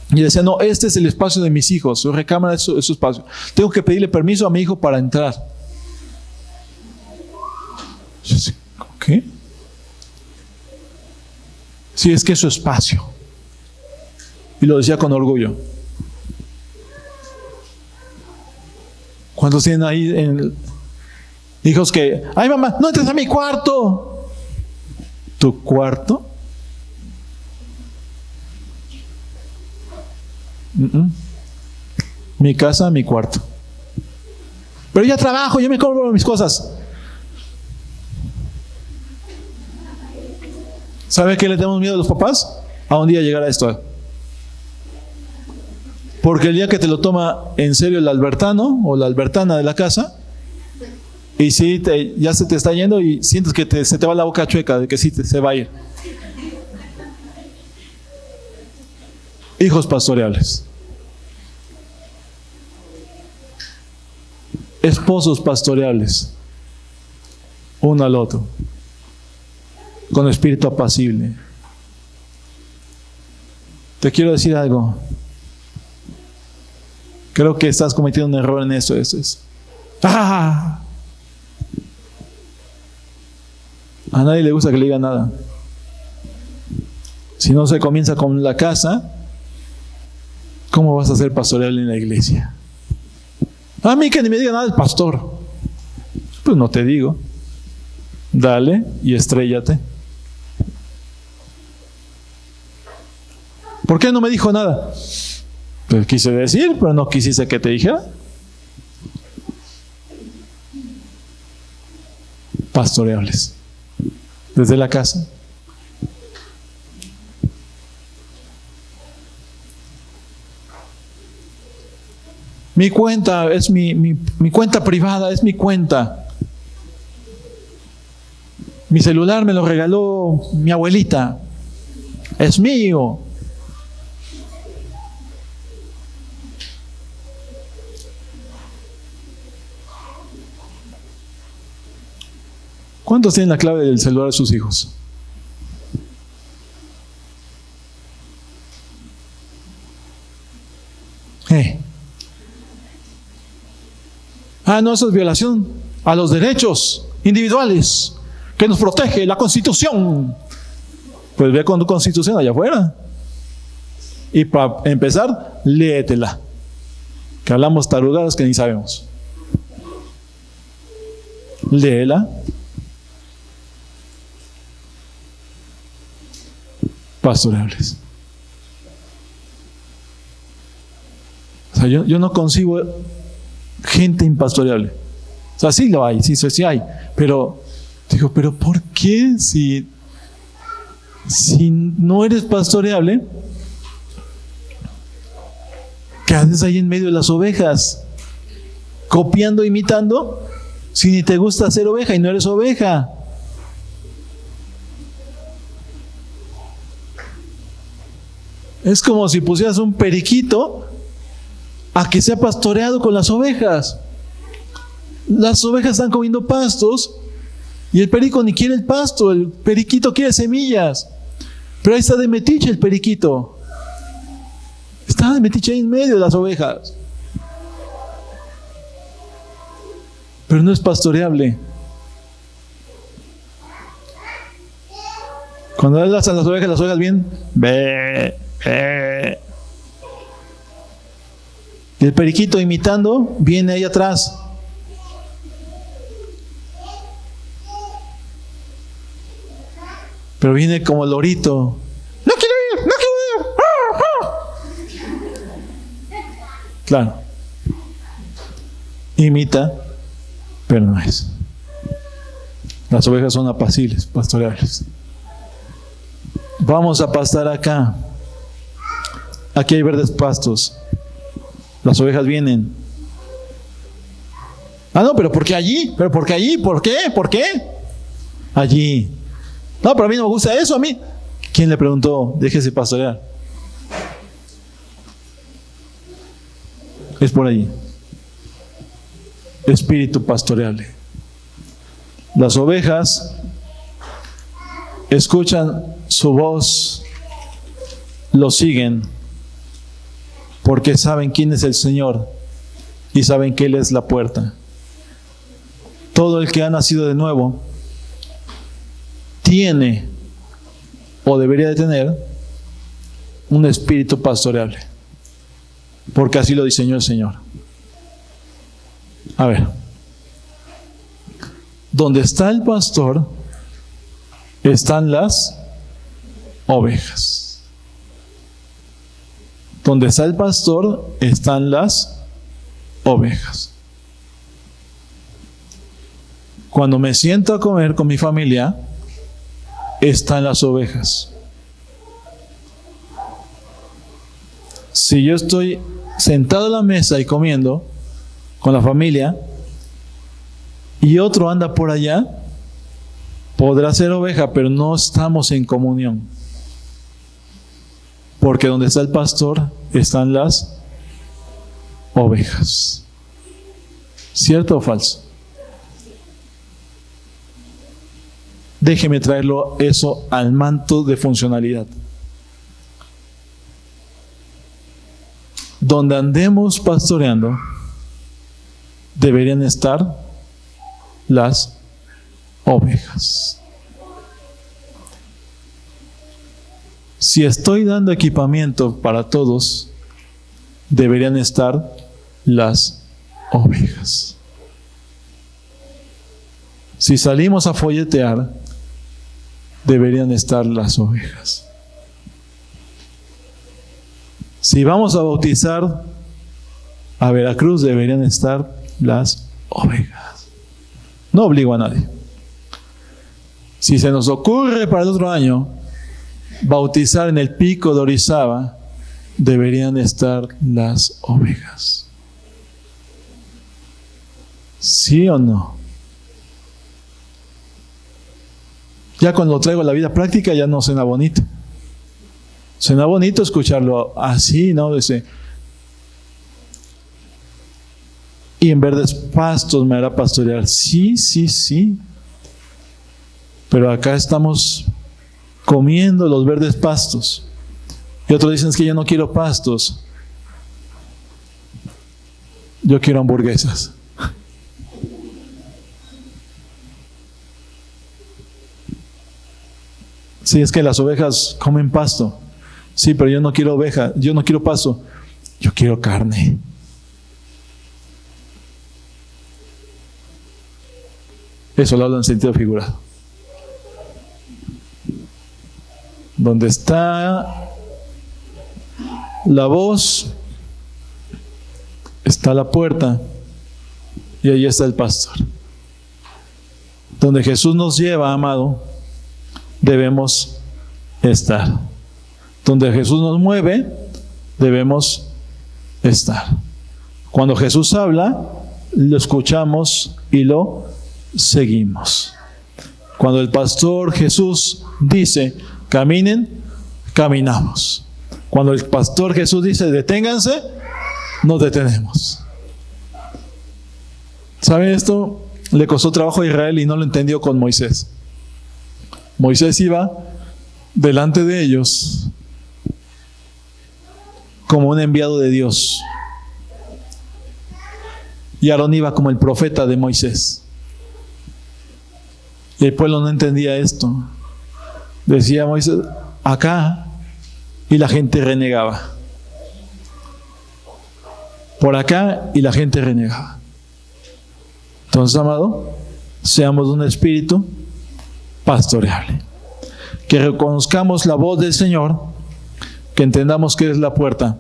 Y decía, no, este es el espacio de mis hijos, su recámara es su espacio. Tengo que pedirle permiso a mi hijo para entrar. ¿Qué? Sí, es que es su espacio. Y lo decía con orgullo. ¿Cuántos tienen ahí hijos que, ay mamá, no entres a mi cuarto? ¿Tu cuarto? Mi casa, mi cuarto. Pero ya trabajo, yo me compro mis cosas. ¿Sabe qué le tenemos miedo a los papás? A un día llegar a esto. Porque el día que te lo toma en serio el albertano o la albertana de la casa, y si ya se te está yendo y sientes que se te va la boca chueca de que sí se va a ir. Hijos pastoreables. Esposos pastoreables. Uno al otro. Con espíritu apacible. Te quiero decir algo. Creo que estás cometiendo un error en eso. ¡Ah! A nadie le gusta que le diga nada. Si no se comienza con la casa, ¿cómo vas a ser pastoreal en la iglesia? A mí que ni me diga nada el pastor. Pues no te digo. Dale y estréllate. ¿Por qué no me dijo nada? Pues quise decir, pero no quisiste que te dijera. Pastoreables. desde la casa. Mi cuenta es mi cuenta privada, es mi cuenta. Mi celular me lo regaló mi abuelita. Es mío. ¿Cuántos tienen la clave del celular de sus hijos? No, eso es violación a los derechos individuales que nos protege la Constitución. Pues ve con tu Constitución allá afuera. Y para empezar, léetela. Que hablamos tarugadas que ni sabemos. Léela. Pastoreables. O sea, yo no concibo gente impastoreable. O sea, sí lo hay, sí hay. Pero, digo, ¿pero por qué si no eres pastoreable, qué haces ahí en medio de las ovejas? Copiando, imitando, si ni te gusta ser oveja y no eres oveja. Es como si pusieras un periquito a que sea pastoreado con las ovejas. Las ovejas están comiendo pastos y el perico ni quiere el pasto, el periquito quiere semillas. Pero ahí está de metiche el periquito. Está de metiche ahí en medio de las ovejas. Pero no es pastoreable. Cuando hablas a las ovejas vienen ve. Y el periquito imitando viene ahí atrás. Pero viene como lorito. ¡No quiero ir! ¡No quiero ir! Claro. Imita, pero no es. Las ovejas son apacibles, pastoreables. Vamos a pastar acá. Aquí hay verdes pastos. Las ovejas vienen. No, pero ¿por qué allí? ¿Pero por qué allí? ¿Por qué? ¿Por qué? Allí. No, pero a mí no me gusta eso, a mí. ¿Quién le preguntó? Déjese pastorear. Es por allí. Espíritu pastoreable. Las ovejas escuchan su voz, lo siguen, porque saben quién es el Señor y saben que Él es la puerta. Todo el que ha nacido de nuevo tiene o debería de tener un espíritu pastoreable, porque así lo diseñó el Señor. A ver, donde está el pastor están las ovejas. Donde está el pastor están las ovejas. Cuando me siento a comer con mi familia, están las ovejas. Si yo estoy sentado a la mesa y comiendo con la familia y otro anda por allá, podrá ser oveja, pero no estamos en comunión. Porque donde está el pastor están las ovejas. ¿Cierto o falso? Déjeme traerlo eso al manto de funcionalidad. Donde andemos pastoreando, deberían estar las ovejas. Si estoy dando equipamiento para todos, deberían estar las ovejas. Si salimos a folletear, deberían estar las ovejas. Si vamos a bautizar a Veracruz, deberían estar las ovejas. No obligo a nadie. Si se nos ocurre para el otro año bautizar en el pico de Orizaba, deberían estar las ovejas. ¿Sí o no? Ya cuando lo traigo a la vida práctica ya no suena bonito. Suena bonito escucharlo así, ¿no? Dice, y en verdes pastos me hará pastorear. Sí, sí, sí. Pero acá estamos comiendo los verdes pastos. Y otros dicen, es que yo no quiero pastos. Yo quiero hamburguesas. Sí, es que las ovejas comen pasto. Sí, pero yo no quiero oveja, yo no quiero pasto. Yo quiero carne. Eso lo hablo en sentido figurado. Donde está la voz, está la puerta y ahí está el pastor. Donde Jesús nos lleva, amado, debemos estar. Donde Jesús nos mueve, debemos estar. Cuando Jesús habla, lo escuchamos y lo seguimos. Cuando el pastor Jesús dice, caminen, caminamos. Cuando el pastor Jesús dice, deténganse, nos detenemos. ¿Saben esto? Le costó trabajo a Israel y no lo entendió con Moisés. Moisés iba delante de ellos como un enviado de Dios. Y Aarón iba como el profeta de Moisés. Y el pueblo no entendía esto. Decía Moisés, acá, y la gente renegaba. Por acá, y la gente renegaba. Entonces, amado, seamos un espíritu pastoreable. Que reconozcamos la voz del Señor, que entendamos que es la puerta,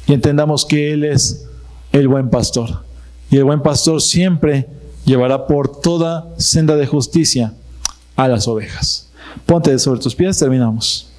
y entendamos que Él es el buen pastor. Y el buen pastor siempre llevará por toda senda de justicia a las ovejas. Ponte sobre tus pies, terminamos.